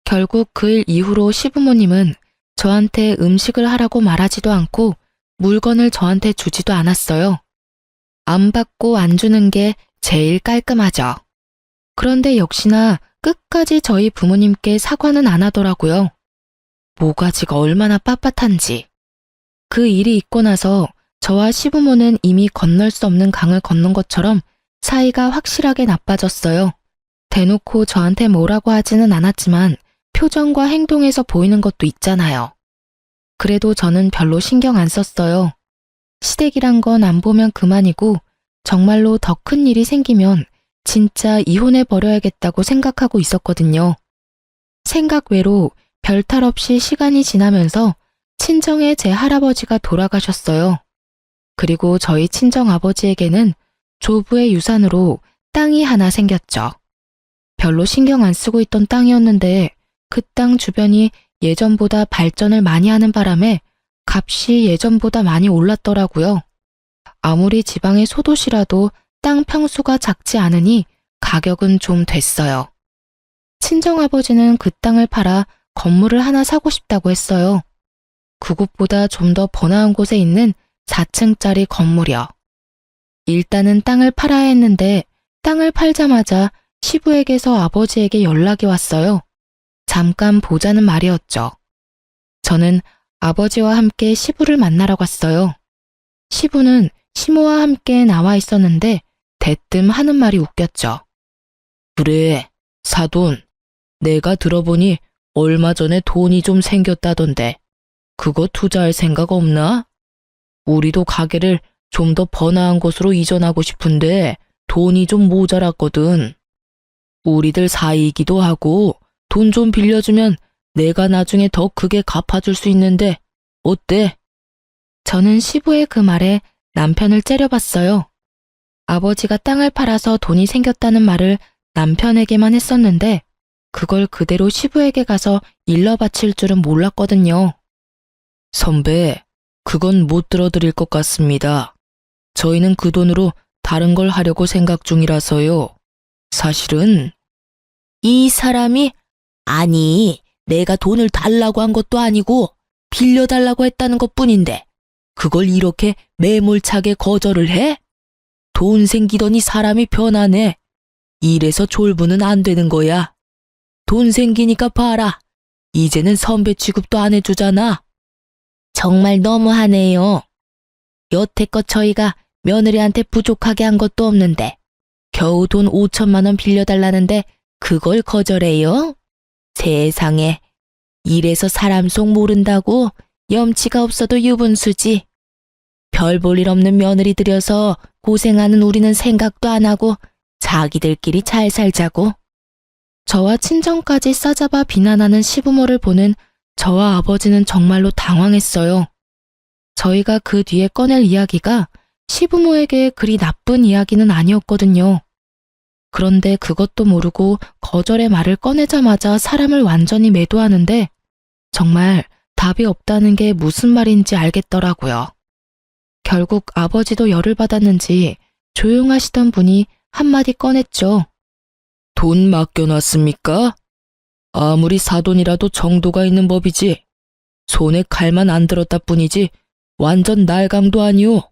결국 그 일 이후로 시부모님은 저한테 음식을 하라고 말하지도 않고 물건을 저한테 주지도 않았어요. 안 받고 안 주는 게 제일 깔끔하죠. 그런데 역시나 끝까지 저희 부모님께 사과는 안 하더라고요. 모가지가 얼마나 빳빳한지. 그 일이 있고 나서 저와 시부모는 이미 건널 수 없는 강을 건넌 것처럼 사이가 확실하게 나빠졌어요. 대놓고 저한테 뭐라고 하지는 않았지만 표정과 행동에서 보이는 것도 있잖아요. 그래도 저는 별로 신경 안 썼어요. 시댁이란 건 안 보면 그만이고 정말로 더 큰 일이 생기면 진짜 이혼해버려야겠다고 생각하고 있었거든요. 생각 외로 별탈 없이 시간이 지나면서 친정의 제 할아버지가 돌아가셨어요. 그리고 저희 친정아버지에게는 조부의 유산으로 땅이 하나 생겼죠. 별로 신경 안 쓰고 있던 땅이었는데 그 땅 주변이 예전보다 발전을 많이 하는 바람에 값이 예전보다 많이 올랐더라고요. 아무리 지방의 소도시라도 땅 평수가 작지 않으니 가격은 좀 됐어요. 친정아버지는 그 땅을 팔아 건물을 하나 사고 싶다고 했어요. 그곳보다 좀 더 번화한 곳에 있는 4층짜리 건물이요. 일단은 땅을 팔아야 했는데 땅을 팔자마자 시부에게서 아버지에게 연락이 왔어요. 잠깐 보자는 말이었죠. 저는 아버지와 함께 시부를 만나러 갔어요. 시부는 시모와 함께 나와 있었는데 대뜸 하는 말이 웃겼죠. 그래, 사돈. 내가 들어보니 얼마 전에 돈이 좀 생겼다던데 그거 투자할 생각 없나? 우리도 가게를 좀 더 번화한 곳으로 이전하고 싶은데 돈이 좀 모자랐거든. 우리들 사이이기도 하고 돈 좀 빌려주면 내가 나중에 더 크게 갚아줄 수 있는데 어때? 저는 시부의 그 말에 남편을 째려봤어요. 아버지가 땅을 팔아서 돈이 생겼다는 말을 남편에게만 했었는데 그걸 그대로 시부에게 가서 일러 바칠 줄은 몰랐거든요. 선배, 그건 못 들어드릴 것 같습니다. 저희는 그 돈으로 다른 걸 하려고 생각 중이라서요. 사실은 이 사람이 아니, 내가 돈을 달라고 한 것도 아니고 빌려달라고 했다는 것뿐인데 그걸 이렇게 매몰차게 거절을 해? 돈 생기더니 사람이 변하네. 이래서 졸부는 안 되는 거야. 돈 생기니까 봐라. 이제는 선배 취급도 안 해주잖아. 정말 너무하네요. 여태껏 저희가 며느리한테 부족하게 한 것도 없는데 겨우 돈 5천만 원 빌려달라는데 그걸 거절해요? 세상에. 이래서 사람 속 모른다고 염치가 없어도 유분수지. 별 볼 일 없는 며느리 들여서 고생하는 우리는 생각도 안 하고 자기들끼리 잘 살자고. 저와 친정까지 싸잡아 비난하는 시부모를 보는 저와 아버지는 정말로 당황했어요. 저희가 그 뒤에 꺼낼 이야기가 시부모에게 그리 나쁜 이야기는 아니었거든요. 그런데 그것도 모르고 거절의 말을 꺼내자마자 사람을 완전히 매도하는데 정말 답이 없다는 게 무슨 말인지 알겠더라고요. 결국 아버지도 열을 받았는지 조용하시던 분이 한마디 꺼냈죠. 돈 맡겨놨습니까? 아무리 사돈이라도 정도가 있는 법이지. 손에 칼만 안 들었다 뿐이지 완전 날강도 아니오.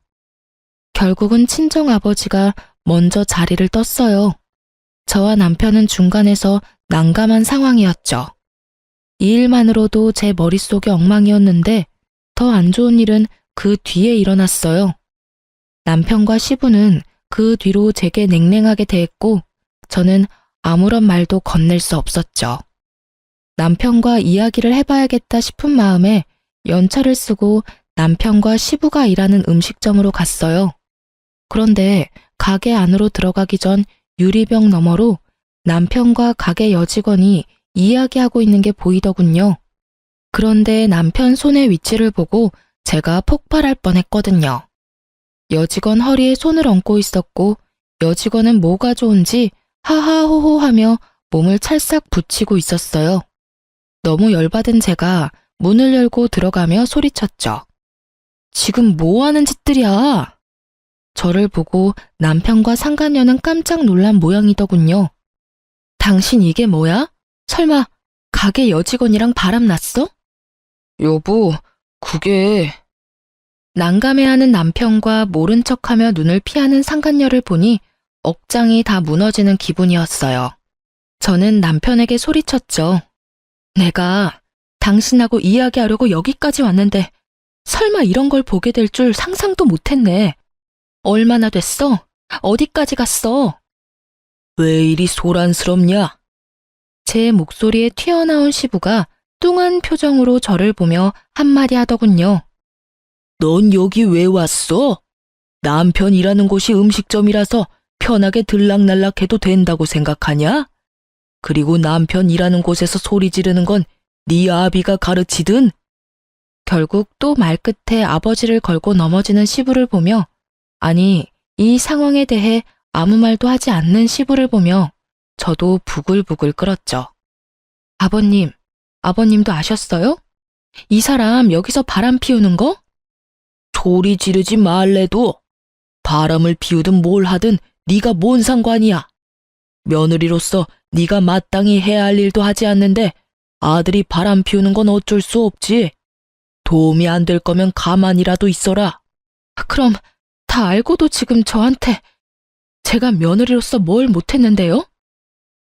결국은 친정아버지가 먼저 자리를 떴어요. 저와 남편은 중간에서 난감한 상황이었죠. 이 일만으로도 제 머릿속이 엉망이었는데 더 안 좋은 일은 그 뒤에 일어났어요. 남편과 시부는 그 뒤로 제게 냉랭하게 대했고 저는 아무런 말도 건넬 수 없었죠. 남편과 이야기를 해봐야겠다 싶은 마음에 연차를 쓰고 남편과 시부가 일하는 음식점으로 갔어요. 그런데 가게 안으로 들어가기 전 유리병 너머로 남편과 가게 여직원이 이야기하고 있는 게 보이더군요. 그런데 남편 손의 위치를 보고 제가 폭발할 뻔했거든요. 여직원 허리에 손을 얹고 있었고 여직원은 뭐가 좋은지 하하호호 하며 몸을 찰싹 붙이고 있었어요. 너무 열받은 제가 문을 열고 들어가며 소리쳤죠. 지금 뭐 하는 짓들이야? 저를 보고 남편과 상간녀는 깜짝 놀란 모양이더군요. 당신 이게 뭐야? 설마 가게 여직원이랑 바람났어? 여보, 그게... 난감해하는 남편과 모른 척하며 눈을 피하는 상간녀를 보니 억장이 다 무너지는 기분이었어요. 저는 남편에게 소리쳤죠. 내가 당신하고 이야기하려고 여기까지 왔는데 설마 이런 걸 보게 될 줄 상상도 못했네. 얼마나 됐어? 어디까지 갔어? 왜 이리 소란스럽냐? 제 목소리에 튀어나온 시부가 뚱한 표정으로 저를 보며 한마디 하더군요. 넌 여기 왜 왔어? 남편 일하는 곳이 음식점이라서 편하게 들락날락해도 된다고 생각하냐? 그리고 남편 일하는 곳에서 소리 지르는 건 네 아비가 가르치든? 결국 또 말끝에 아버지를 걸고 넘어지는 시부를 보며 아니 이 상황에 대해 아무 말도 하지 않는 시부를 보며 저도 부글부글 끓었죠. 아버님, 아버님도 아셨어요? 이 사람 여기서 바람 피우는 거? 소리 지르지 말래도 바람을 피우든 뭘 하든 네가 뭔 상관이야. 며느리로서 네가 마땅히 해야 할 일도 하지 않는데 아들이 바람 피우는 건 어쩔 수 없지. 도움이 안 될 거면 가만히라도 있어라. 그럼 다 알고도 지금 저한테 제가 며느리로서 뭘 못했는데요?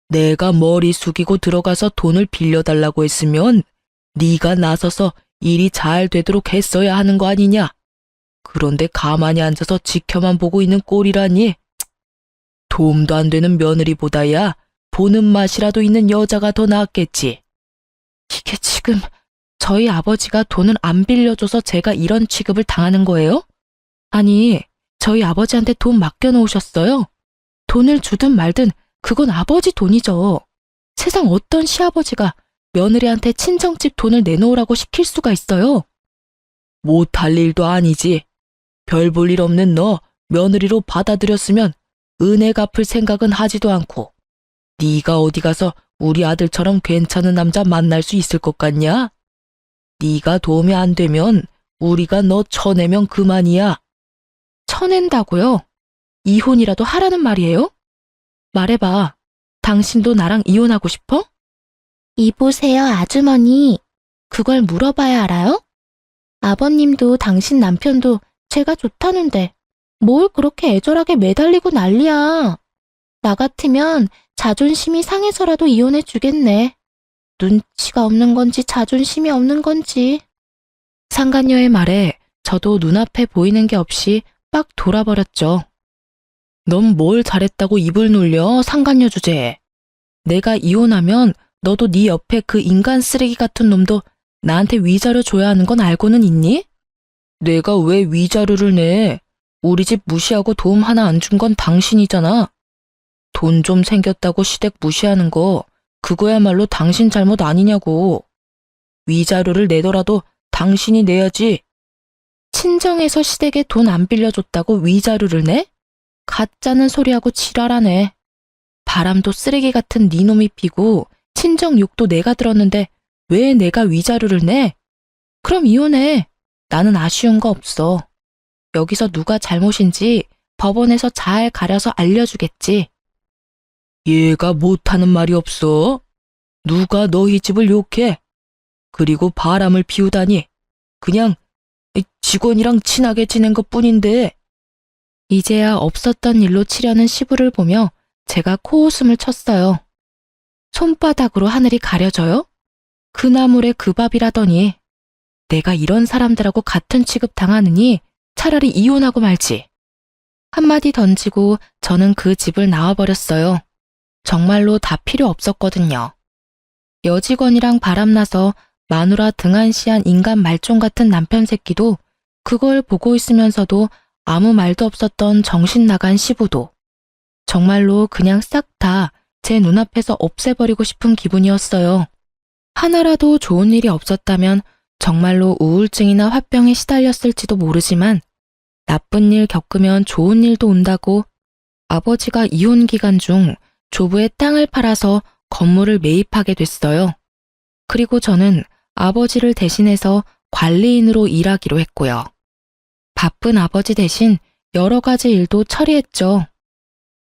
내가 머리 숙이고 들어가서 돈을 빌려달라고 했으면 네가 나서서 일이 잘 되도록 했어야 하는 거 아니냐. 그런데 가만히 앉아서 지켜만 보고 있는 꼴이라니. 도움도 안 되는 며느리보다야 보는 맛이라도 있는 여자가 더 낫겠지. 이게 지금 저희 아버지가 돈을 안 빌려줘서 제가 이런 취급을 당하는 거예요? 아니, 저희 아버지한테 돈 맡겨놓으셨어요? 돈을 주든 말든 그건 아버지 돈이죠. 세상 어떤 시아버지가 며느리한테 친정집 돈을 내놓으라고 시킬 수가 있어요? 못할 일도 아니지. 별 볼 일 없는 너 며느리로 받아들였으면 은혜 갚을 생각은 하지도 않고 네가 어디 가서 우리 아들처럼 괜찮은 남자 만날 수 있을 것 같냐? 네가 도움이 안 되면 우리가 너 쳐내면 그만이야. 쳐낸다고요? 이혼이라도 하라는 말이에요? 말해봐. 당신도 나랑 이혼하고 싶어? 이보세요, 아주머니. 그걸 물어봐야 알아요? 아버님도 당신 남편도 제가 좋다는데 뭘 그렇게 애절하게 매달리고 난리야. 나 같으면 자존심이 상해서라도 이혼해 주겠네. 눈치가 없는 건지 자존심이 없는 건지. 상간녀의 말에 저도 눈앞에 보이는 게 없이 빡 돌아버렸죠. 넌 뭘 잘했다고 입을 놀려, 상간녀 주제에. 내가 이혼하면 너도 네 옆에 그 인간 쓰레기 같은 놈도 나한테 위자료 줘야 하는 건 알고는 있니? 내가 왜 위자료를 내? 우리 집 무시하고 도움 하나 안 준 건 당신이잖아. 돈 좀 생겼다고 시댁 무시하는 거 그거야말로 당신 잘못 아니냐고. 위자료를 내더라도 당신이 내야지. 친정에서 시댁에 돈 안 빌려줬다고 위자료를 내? 가짜는 소리하고 지랄하네. 바람도 쓰레기 같은 네 놈이 피고 친정 욕도 내가 들었는데 왜 내가 위자료를 내? 그럼 이혼해. 나는 아쉬운 거 없어. 여기서 누가 잘못인지 법원에서 잘 가려서 알려주겠지. 얘가 못하는 말이 없어. 누가 너희 집을 욕해? 그리고 바람을 피우다니. 그냥 직원이랑 친하게 지낸 것뿐인데. 이제야 없었던 일로 치려는 시부를 보며 제가 코웃음을 쳤어요. 손바닥으로 하늘이 가려져요? 그 나물에 그 밥이라더니. 내가 이런 사람들하고 같은 취급 당하느니 차라리 이혼하고 말지. 한마디 던지고 저는 그 집을 나와버렸어요. 정말로 다 필요 없었거든요. 여직원이랑 바람나서 마누라 등한시한 인간 말종 같은 남편 새끼도, 그걸 보고 있으면서도 아무 말도 없었던 정신 나간 시부도, 정말로 그냥 싹 다 제 눈앞에서 없애버리고 싶은 기분이었어요. 하나라도 좋은 일이 없었다면 정말로 우울증이나 화병에 시달렸을지도 모르지만, 나쁜 일 겪으면 좋은 일도 온다고 아버지가 이혼 기간 중 조부의 땅을 팔아서 건물을 매입하게 됐어요. 그리고 저는 아버지를 대신해서 관리인으로 일하기로 했고요. 바쁜 아버지 대신 여러 가지 일도 처리했죠.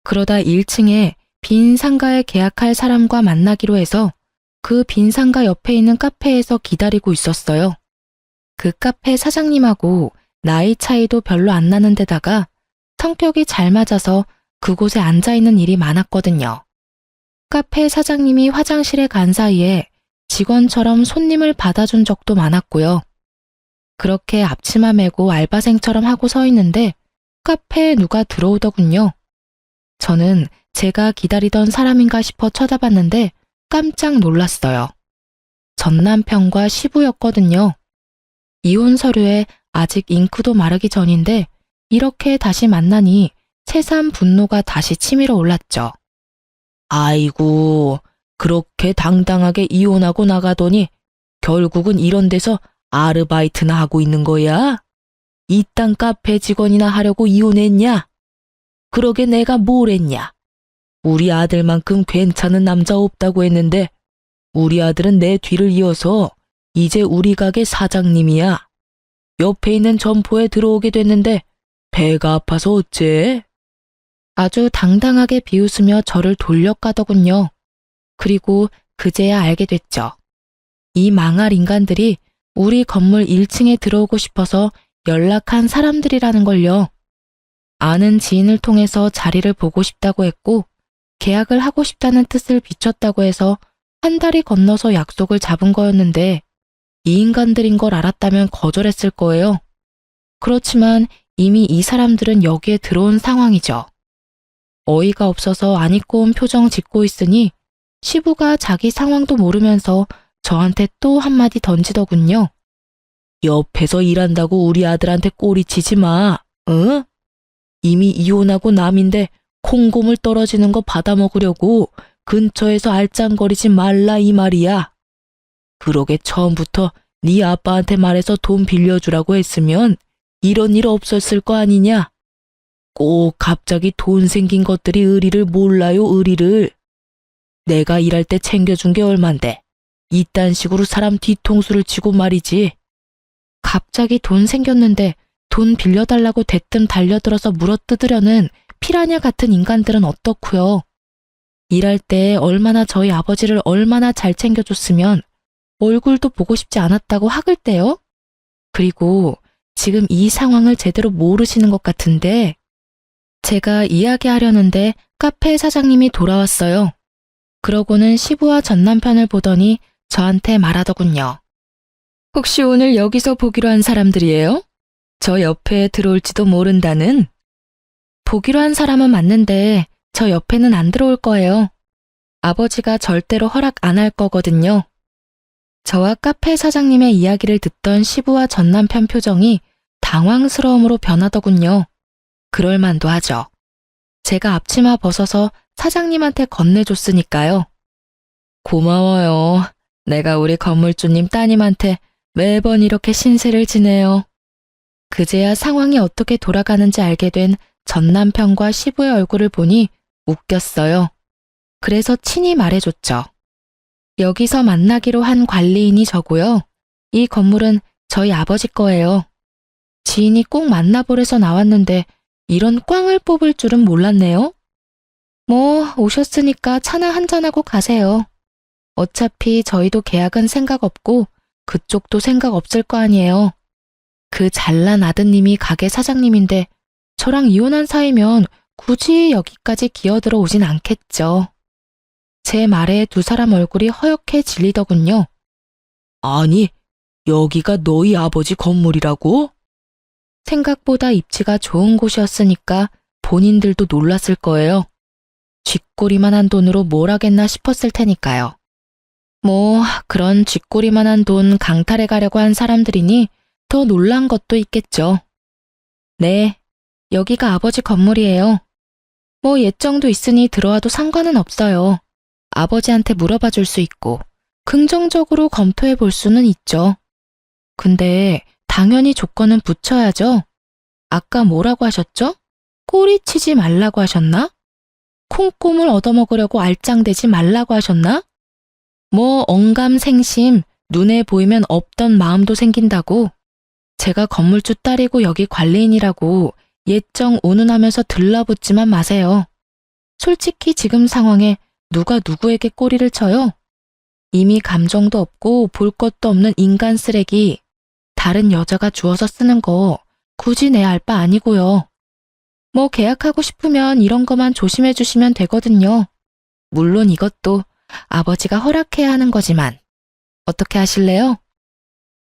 그러다 1층에 빈 상가에 계약할 사람과 만나기로 해서 그 빈 상가 옆에 있는 카페에서 기다리고 있었어요. 그 카페 사장님하고 나이 차이도 별로 안 나는 데다가 성격이 잘 맞아서 그곳에 앉아있는 일이 많았거든요. 카페 사장님이 화장실에 간 사이에 직원처럼 손님을 받아준 적도 많았고요. 그렇게 앞치마 메고 알바생처럼 하고 서 있는데 카페에 누가 들어오더군요. 저는 제가 기다리던 사람인가 싶어 쳐다봤는데 깜짝 놀랐어요. 전 남편과 시부였거든요. 이혼 서류에 아직 잉크도 마르기 전인데 이렇게 다시 만나니 새삼 분노가 다시 치밀어 올랐죠. 아이고, 그렇게 당당하게 이혼하고 나가더니 결국은 이런 데서 아르바이트나 하고 있는 거야? 이딴 카페 직원이나 하려고 이혼했냐? 그러게 내가 뭘 했냐? 우리 아들만큼 괜찮은 남자 없다고 했는데 우리 아들은 내 뒤를 이어서 이제 우리 가게 사장님이야. 옆에 있는 점포에 들어오게 됐는데 배가 아파서 어째? 아주 당당하게 비웃으며 저를 돌려가더군요. 그리고 그제야 알게 됐죠. 이 망할 인간들이 우리 건물 1층에 들어오고 싶어서 연락한 사람들이라는 걸요. 아는 지인을 통해서 자리를 보고 싶다고 했고 계약을 하고 싶다는 뜻을 비췄다고 해서 한 달이 건너서 약속을 잡은 거였는데 이 인간들인 걸 알았다면 거절했을 거예요. 그렇지만 이미 이 사람들은 여기에 들어온 상황이죠. 어이가 없어서 안 입고 온 표정 짓고 있으니 시부가 자기 상황도 모르면서 저한테 또 한마디 던지더군요. 옆에서 일한다고 우리 아들한테 꼬리치지 마, 응? 이미 이혼하고 남인데 콩고물 떨어지는 거 받아먹으려고 근처에서 알짱거리지 말라 이 말이야. 그러게 처음부터 네 아빠한테 말해서 돈 빌려주라고 했으면 이런 일 없었을 거 아니냐? 꼭 갑자기 돈 생긴 것들이 의리를 몰라요, 의리를. 내가 일할 때 챙겨준 게 얼만데 이딴 식으로 사람 뒤통수를 치고 말이지. 갑자기 돈 생겼는데 돈 빌려달라고 대뜸 달려들어서 물어뜯으려는 피라냐 같은 인간들은 어떻고요? 일할 때 얼마나 저희 아버지를 얼마나 잘 챙겨줬으면 얼굴도 보고 싶지 않았다고 학을 떼요? 그리고 지금 이 상황을 제대로 모르시는 것 같은데 제가 이야기하려는데 카페 사장님이 돌아왔어요. 그러고는 시부와 전 남편을 보더니 저한테 말하더군요. 혹시 오늘 여기서 보기로 한 사람들이에요? 저 옆에 들어올지도 모른다는? 보기로 한 사람은 맞는데 저 옆에는 안 들어올 거예요. 아버지가 절대로 허락 안 할 거거든요. 저와 카페 사장님의 이야기를 듣던 시부와 전 남편 표정이 당황스러움으로 변하더군요. 그럴만도 하죠. 제가 앞치마 벗어서 사장님한테 건네줬으니까요. 고마워요. 내가 우리 건물주님 따님한테 매번 이렇게 신세를 지내요. 그제야 상황이 어떻게 돌아가는지 알게 된 전 남편과 시부의 얼굴을 보니 웃겼어요. 그래서 친히 말해줬죠. 여기서 만나기로 한 관리인이 저고요. 이 건물은 저희 아버지 거예요. 지인이 꼭 만나보래서 나왔는데 이런 꽝을 뽑을 줄은 몰랐네요. 뭐 오셨으니까 차나 한잔하고 가세요. 어차피 저희도 계약은 생각 없고 그쪽도 생각 없을 거 아니에요. 그 잘난 아드님이 가게 사장님인데 저랑 이혼한 사이면 굳이 여기까지 기어들어 오진 않겠죠. 제 말에 두 사람 얼굴이 허옇게 질리더군요. 아니, 여기가 너희 아버지 건물이라고? 생각보다 입지가 좋은 곳이었으니까 본인들도 놀랐을 거예요. 쥐꼬리만한 돈으로 뭘 하겠나 싶었을 테니까요. 뭐 그런 쥐꼬리만한 돈 강탈해 가려고 한 사람들이니 더 놀란 것도 있겠죠. 네, 여기가 아버지 건물이에요. 뭐 예정도 있으니 들어와도 상관은 없어요. 아버지한테 물어봐 줄 수 있고 긍정적으로 검토해 볼 수는 있죠. 근데 당연히 조건은 붙여야죠. 아까 뭐라고 하셨죠? 꼬리치지 말라고 하셨나? 콩고물 얻어먹으려고 알짱대지 말라고 하셨나? 뭐 언감생심, 눈에 보이면 없던 마음도 생긴다고. 제가 건물주 딸이고 여기 관리인이라고 예정 운운하면서 들러붙지만 마세요. 솔직히 지금 상황에 누가 누구에게 꼬리를 쳐요? 이미 감정도 없고 볼 것도 없는 인간 쓰레기, 다른 여자가 주워서 쓰는 거 굳이 내 알 바 아니고요. 뭐 계약하고 싶으면 이런 거만 조심해 주시면 되거든요. 물론 이것도 아버지가 허락해야 하는 거지만 어떻게 하실래요?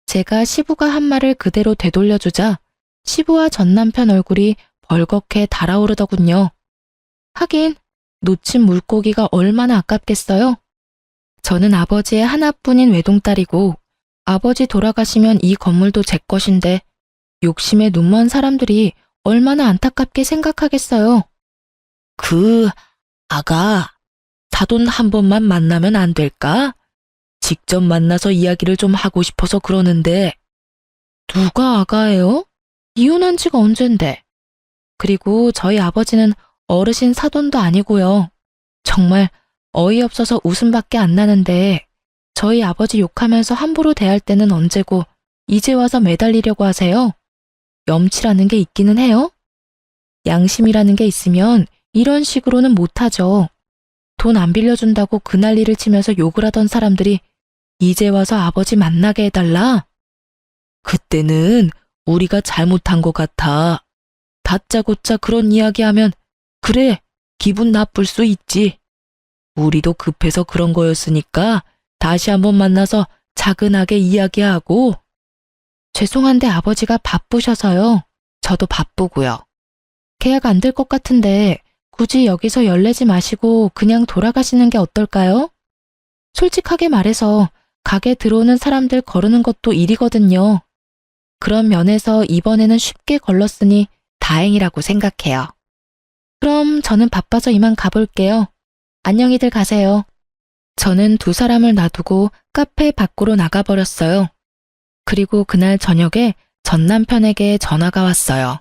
제가 시부가 한 말을 그대로 되돌려주자 시부와 전 남편 얼굴이 벌겋게 달아오르더군요. 하긴 놓친 물고기가 얼마나 아깝겠어요? 저는 아버지의 하나뿐인 외동딸이고 아버지 돌아가시면 이 건물도 제 것인데 욕심에 눈먼 사람들이 얼마나 안타깝게 생각하겠어요. 아가, 사돈 한 번만 만나면 안 될까? 직접 만나서 이야기를 좀 하고 싶어서 그러는데. 누가 아가예요? 이혼한 지가 언젠데. 그리고 저희 아버지는 어르신 사돈도 아니고요. 정말 어이없어서 웃음밖에 안 나는데 저희 아버지 욕하면서 함부로 대할 때는 언제고 이제 와서 매달리려고 하세요? 염치라는 게 있기는 해요? 양심이라는 게 있으면 이런 식으로는 못하죠. 돈 안 빌려준다고 그 난리를 치면서 욕을 하던 사람들이 이제 와서 아버지 만나게 해달라? 그때는 우리가 잘못한 것 같아. 다짜고짜 그런 이야기하면 그래, 기분 나쁠 수 있지. 우리도 급해서 그런 거였으니까 다시 한번 만나서 차근하게 이야기하고. 죄송한데 아버지가 바쁘셔서요. 저도 바쁘고요. 계약 안 될 것 같은데 굳이 여기서 열내지 마시고 그냥 돌아가시는 게 어떨까요? 솔직하게 말해서 가게 들어오는 사람들 거르는 것도 일이거든요. 그런 면에서 이번에는 쉽게 걸렀으니 다행이라고 생각해요. 그럼 저는 바빠서 이만 가볼게요. 안녕히들 가세요. 저는 두 사람을 놔두고 카페 밖으로 나가버렸어요. 그리고 그날 저녁에 전 남편에게 전화가 왔어요.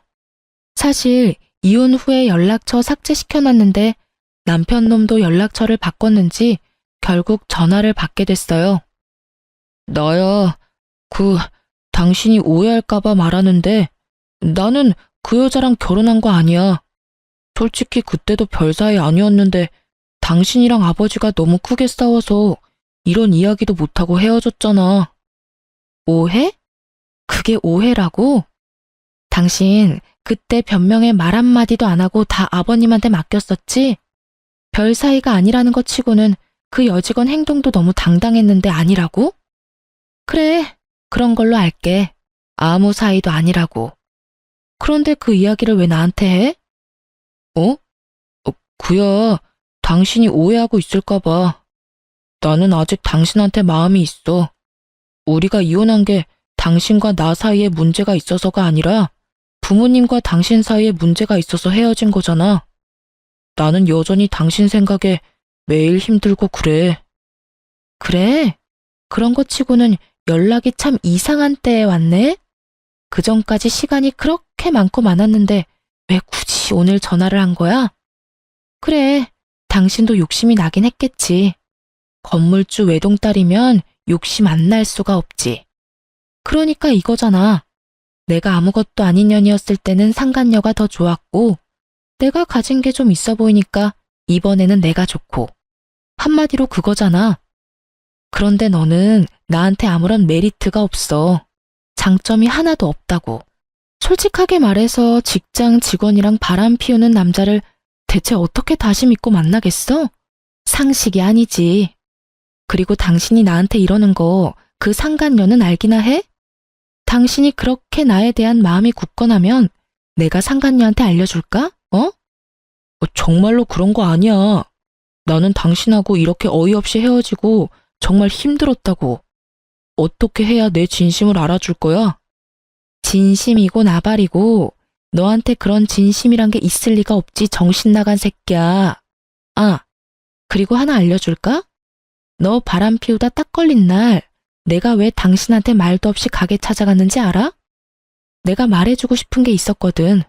사실 이혼 후에 연락처 삭제시켜놨는데 남편 놈도 연락처를 바꿨는지 결국 전화를 받게 됐어요. 나야, 당신이 오해할까봐 말하는데 나는 그 여자랑 결혼한 거 아니야. 솔직히 그때도 별 사이 아니었는데 당신이랑 아버지가 너무 크게 싸워서 이런 이야기도 못하고 헤어졌잖아. 오해? 그게 오해라고? 당신 그때 변명에 말 한마디도 안 하고 다 아버님한테 맡겼었지? 별 사이가 아니라는 것 치고는 그 여직원 행동도 너무 당당했는데 아니라고? 그래, 그런 걸로 알게. 아무 사이도 아니라고. 그런데 그 이야기를 왜 나한테 해? 어? 그야 당신이 오해하고 있을까봐. 나는 아직 당신한테 마음이 있어. 우리가 이혼한 게 당신과 나 사이에 문제가 있어서가 아니라 부모님과 당신 사이에 문제가 있어서 헤어진 거잖아. 나는 여전히 당신 생각에 매일 힘들고 그래. 그래? 그런 것 치고는 연락이 참 이상한 때에 왔네? 그 전까지 시간이 그렇게 많고 많았는데 왜 굳이 오늘 전화를 한 거야? 그래, 당신도 욕심이 나긴 했겠지. 건물주 외동딸이면 욕심 안 날 수가 없지. 그러니까 이거잖아. 내가 아무것도 아닌 년이었을 때는 상간녀가 더 좋았고, 내가 가진 게 좀 있어 보이니까 이번에는 내가 좋고. 한마디로 그거잖아. 그런데 너는 나한테 아무런 메리트가 없어. 장점이 하나도 없다고. 솔직하게 말해서 직장 직원이랑 바람 피우는 남자를 대체 어떻게 다시 믿고 만나겠어? 상식이 아니지. 그리고 당신이 나한테 이러는 거 그 상간녀는 알기나 해? 당신이 그렇게 나에 대한 마음이 굳건하면 내가 상간녀한테 알려줄까? 정말로 그런 거 아니야. 나는 당신하고 이렇게 어이없이 헤어지고 정말 힘들었다고. 어떻게 해야 내 진심을 알아줄 거야? 진심이고 나발이고 너한테 그런 진심이란 게 있을 리가 없지, 정신 나간 새끼야. 아, 그리고 하나 알려줄까? 너 바람 피우다 딱 걸린 날 내가 왜 당신한테 말도 없이 가게 찾아갔는지 알아? 내가 말해주고 싶은 게 있었거든.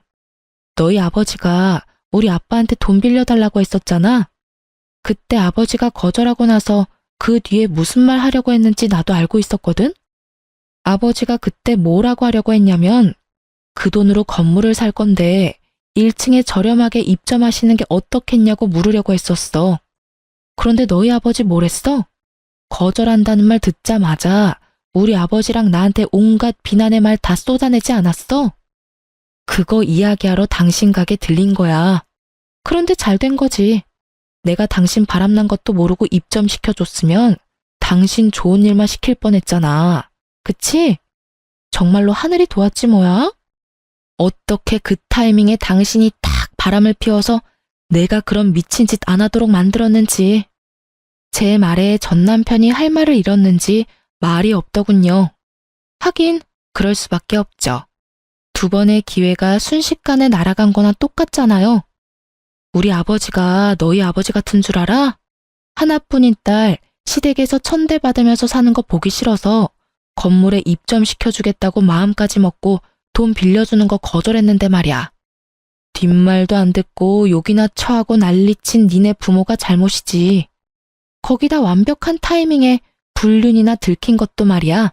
너희 아버지가 우리 아빠한테 돈 빌려달라고 했었잖아. 그때 아버지가 거절하고 나서 그 뒤에 무슨 말 하려고 했는지 나도 알고 있었거든. 아버지가 그때 뭐라고 하려고 했냐면 그 돈으로 건물을 살 건데 1층에 저렴하게 입점하시는 게 어떻겠냐고 물으려고 했었어. 그런데 너희 아버지 뭐랬어? 거절한다는 말 듣자마자 우리 아버지랑 나한테 온갖 비난의 말 다 쏟아내지 않았어? 그거 이야기하러 당신 가게 들린 거야. 그런데 잘 된 거지. 내가 당신 바람난 것도 모르고 입점시켜줬으면 당신 좋은 일만 시킬 뻔했잖아. 그치? 정말로 하늘이 도왔지 뭐야? 어떻게 그 타이밍에 당신이 딱 바람을 피워서 내가 그런 미친 짓 안 하도록 만들었는지. 제 말에 전 남편이 할 말을 잃었는지 말이 없더군요. 하긴 그럴 수밖에 없죠. 두 번의 기회가 순식간에 날아간 거나 똑같잖아요. 우리 아버지가 너희 아버지 같은 줄 알아? 하나뿐인 딸 시댁에서 천대 받으면서 사는 거 보기 싫어서 건물에 입점시켜주겠다고 마음까지 먹고 돈 빌려주는 거 거절했는데 말이야. 뒷말도 안 듣고 욕이나 처하고 난리친 니네 부모가 잘못이지. 거기다 완벽한 타이밍에 불륜이나 들킨 것도 말이야.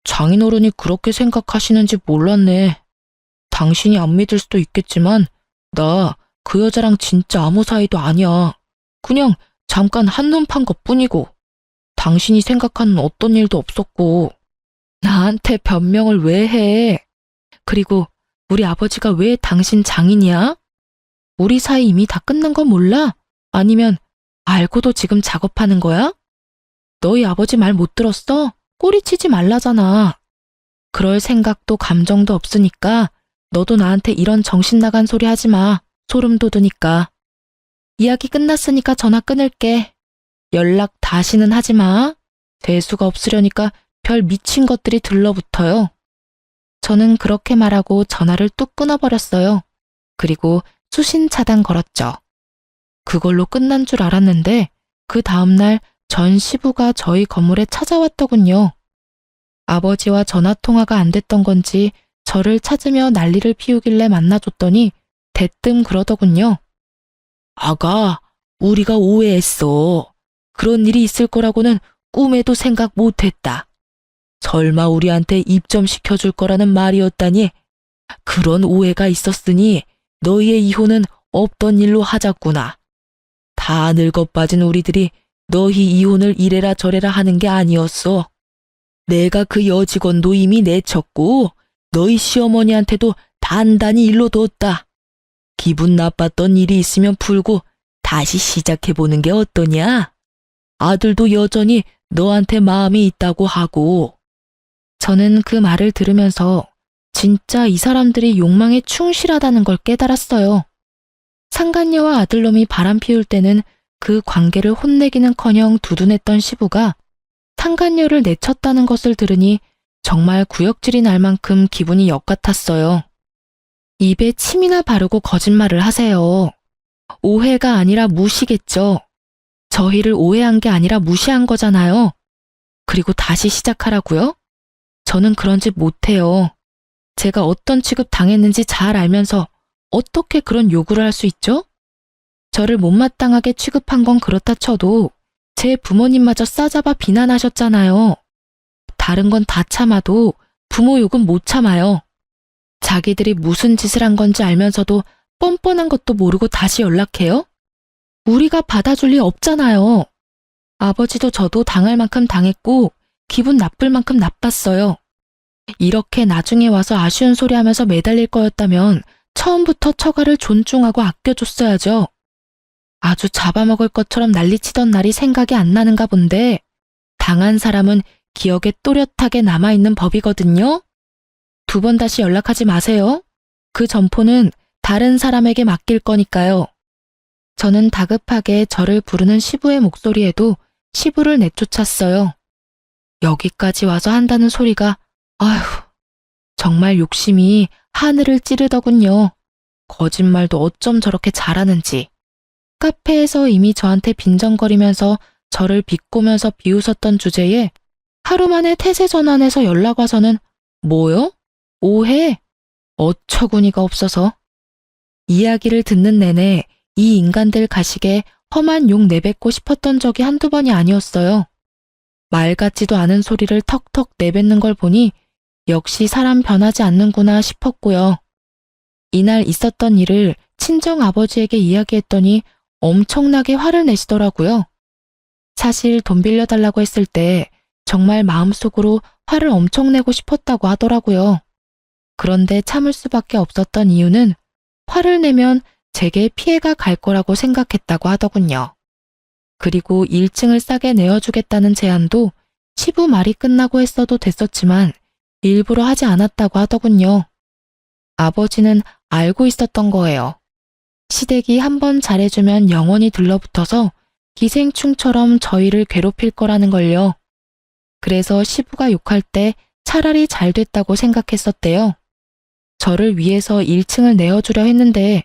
장인어른이 그렇게 생각하시는지 몰랐네. 당신이 안 믿을 수도 있겠지만 나 그 여자랑 진짜 아무 사이도 아니야. 그냥 잠깐 한눈 판 것뿐이고 당신이 생각하는 어떤 일도 없었고. 나한테 변명을 왜 해? 그리고 우리 아버지가 왜 당신 장인이야? 우리 사이 이미 다 끝난 거 몰라? 아니면 알고도 지금 작업하는 거야? 너희 아버지 말 못 들었어? 꼬리치지 말라잖아. 그럴 생각도 감정도 없으니까 너도 나한테 이런 정신 나간 소리 하지 마. 소름 돋으니까. 이야기 끝났으니까 전화 끊을게. 연락 다시는 하지 마. 대수가 없으려니까 별 미친 것들이 들러붙어요. 저는 그렇게 말하고 전화를 뚝 끊어버렸어요. 그리고 수신 차단 걸었죠. 그걸로 끝난 줄 알았는데 그 다음날 전 시부가 저희 건물에 찾아왔더군요. 아버지와 전화통화가 안 됐던 건지 저를 찾으며 난리를 피우길래 만나줬더니 대뜸 그러더군요. 아가, 우리가 오해했어. 그런 일이 있을 거라고는 꿈에도 생각 못했다. 설마 우리한테 입점시켜줄 거라는 말이었다니. 그런 오해가 있었으니 너희의 이혼은 없던 일로 하자꾸나. 다 늙어 빠진 우리들이 너희 이혼을 이래라 저래라 하는 게 아니었어. 내가 그 여직원도 이미 내쳤고 너희 시어머니한테도 단단히 일러뒀다. 기분 나빴던 일이 있으면 풀고 다시 시작해보는 게 어떠냐? 아들도 여전히 너한테 마음이 있다고 하고. 저는 그 말을 들으면서 진짜 이 사람들이 욕망에 충실하다는 걸 깨달았어요. 상간녀와 아들놈이 바람 피울 때는 그 관계를 혼내기는커녕 두둔했던 시부가 상간녀를 내쳤다는 것을 들으니 정말 구역질이 날 만큼 기분이 역같았어요. 입에 침이나 바르고 거짓말을 하세요. 오해가 아니라 무시겠죠. 저희를 오해한 게 아니라 무시한 거잖아요. 그리고 다시 시작하라고요? 저는 그런 짓 못해요. 제가 어떤 취급 당했는지 잘 알면서 어떻게 그런 요구를 할 수 있죠? 저를 못마땅하게 취급한 건 그렇다 쳐도 제 부모님마저 싸잡아 비난하셨잖아요. 다른 건 다 참아도 부모 욕은 못 참아요. 자기들이 무슨 짓을 한 건지 알면서도 뻔뻔한 것도 모르고 다시 연락해요? 우리가 받아줄 리 없잖아요. 아버지도 저도 당할 만큼 당했고 기분 나쁠 만큼 나빴어요. 이렇게 나중에 와서 아쉬운 소리 하면서 매달릴 거였다면 처음부터 처가를 존중하고 아껴줬어야죠. 아주 잡아먹을 것처럼 난리치던 날이 생각이 안 나는가 본데 당한 사람은 기억에 또렷하게 남아있는 법이거든요. 2번 다시 연락하지 마세요. 그 점포는 다른 사람에게 맡길 거니까요. 저는 다급하게 저를 부르는 시부의 목소리에도 시부를 내쫓았어요. 여기까지 와서 한다는 소리가 아휴 정말 욕심이 하늘을 찌르더군요. 거짓말도 어쩜 저렇게 잘하는지. 카페에서 이미 저한테 빈정거리면서 저를 비꼬면서 비웃었던 주제에 하루 만에 태세 전환해서 연락 와서는 뭐요? 오해? 어처구니가 없어서. 이야기를 듣는 내내 이 인간들 가식에 험한 욕 내뱉고 싶었던 적이 한두 번이 아니었어요. 말 같지도 않은 소리를 턱턱 내뱉는 걸 보니 역시 사람 변하지 않는구나 싶었고요. 이날 있었던 일을 친정 아버지에게 이야기했더니 엄청나게 화를 내시더라고요. 사실 돈 빌려달라고 했을 때 정말 마음속으로 화를 엄청 내고 싶었다고 하더라고요. 그런데 참을 수밖에 없었던 이유는 화를 내면 제게 피해가 갈 거라고 생각했다고 하더군요. 그리고 1층을 싸게 내어주겠다는 제안도 시부 말이 끝나고 했어도 됐었지만 일부러 하지 않았다고 하더군요. 아버지는 알고 있었던 거예요. 시댁이 한번 잘해주면 영원히 들러붙어서 기생충처럼 저희를 괴롭힐 거라는 걸요. 그래서 시부가 욕할 때 차라리 잘 됐다고 생각했었대요. 저를 위해서 1층을 내어주려 했는데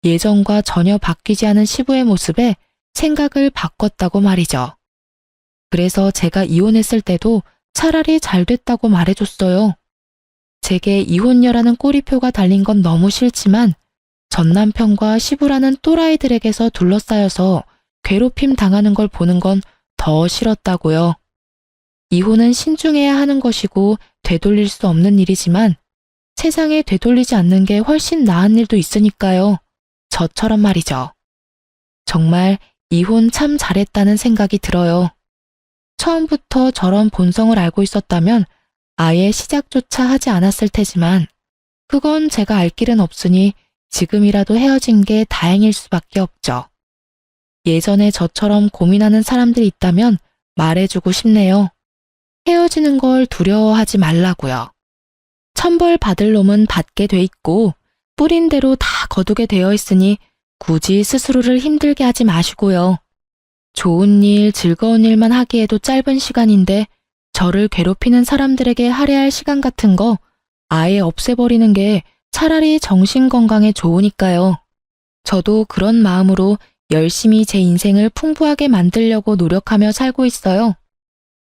예전과 전혀 바뀌지 않은 시부의 모습에 생각을 바꿨다고 말이죠. 그래서 제가 이혼했을 때도 차라리 잘 됐다고 말해줬어요. 제게 이혼녀라는 꼬리표가 달린 건 너무 싫지만 전 남편과 시부라는 또라이들에게서 둘러싸여서 괴롭힘 당하는 걸 보는 건 더 싫었다고요. 이혼은 신중해야 하는 것이고 되돌릴 수 없는 일이지만 세상에 되돌리지 않는 게 훨씬 나은 일도 있으니까요. 저처럼 말이죠. 정말 이혼 참 잘했다는 생각이 들어요. 처음부터 저런 본성을 알고 있었다면 아예 시작조차 하지 않았을 테지만 그건 제가 알 길은 없으니 지금이라도 헤어진 게 다행일 수밖에 없죠. 예전에 저처럼 고민하는 사람들이 있다면 말해주고 싶네요. 헤어지는 걸 두려워하지 말라고요. 천벌 받을 놈은 받게 돼 있고 뿌린 대로 다 거두게 되어 있으니 굳이 스스로를 힘들게 하지 마시고요. 좋은 일, 즐거운 일만 하기에도 짧은 시간인데 저를 괴롭히는 사람들에게 할애할 시간 같은 거 아예 없애버리는 게 차라리 정신건강에 좋으니까요. 저도 그런 마음으로 열심히 제 인생을 풍부하게 만들려고 노력하며 살고 있어요.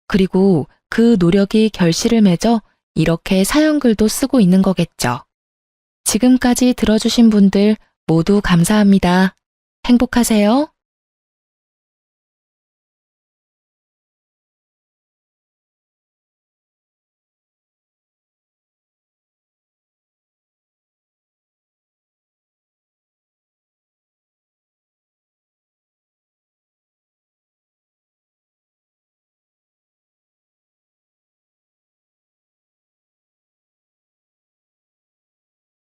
그리고 그 노력이 결실을 맺어 이렇게 사연글도 쓰고 있는 거겠죠. 지금까지 들어주신 분들 모두 감사합니다. 행복하세요.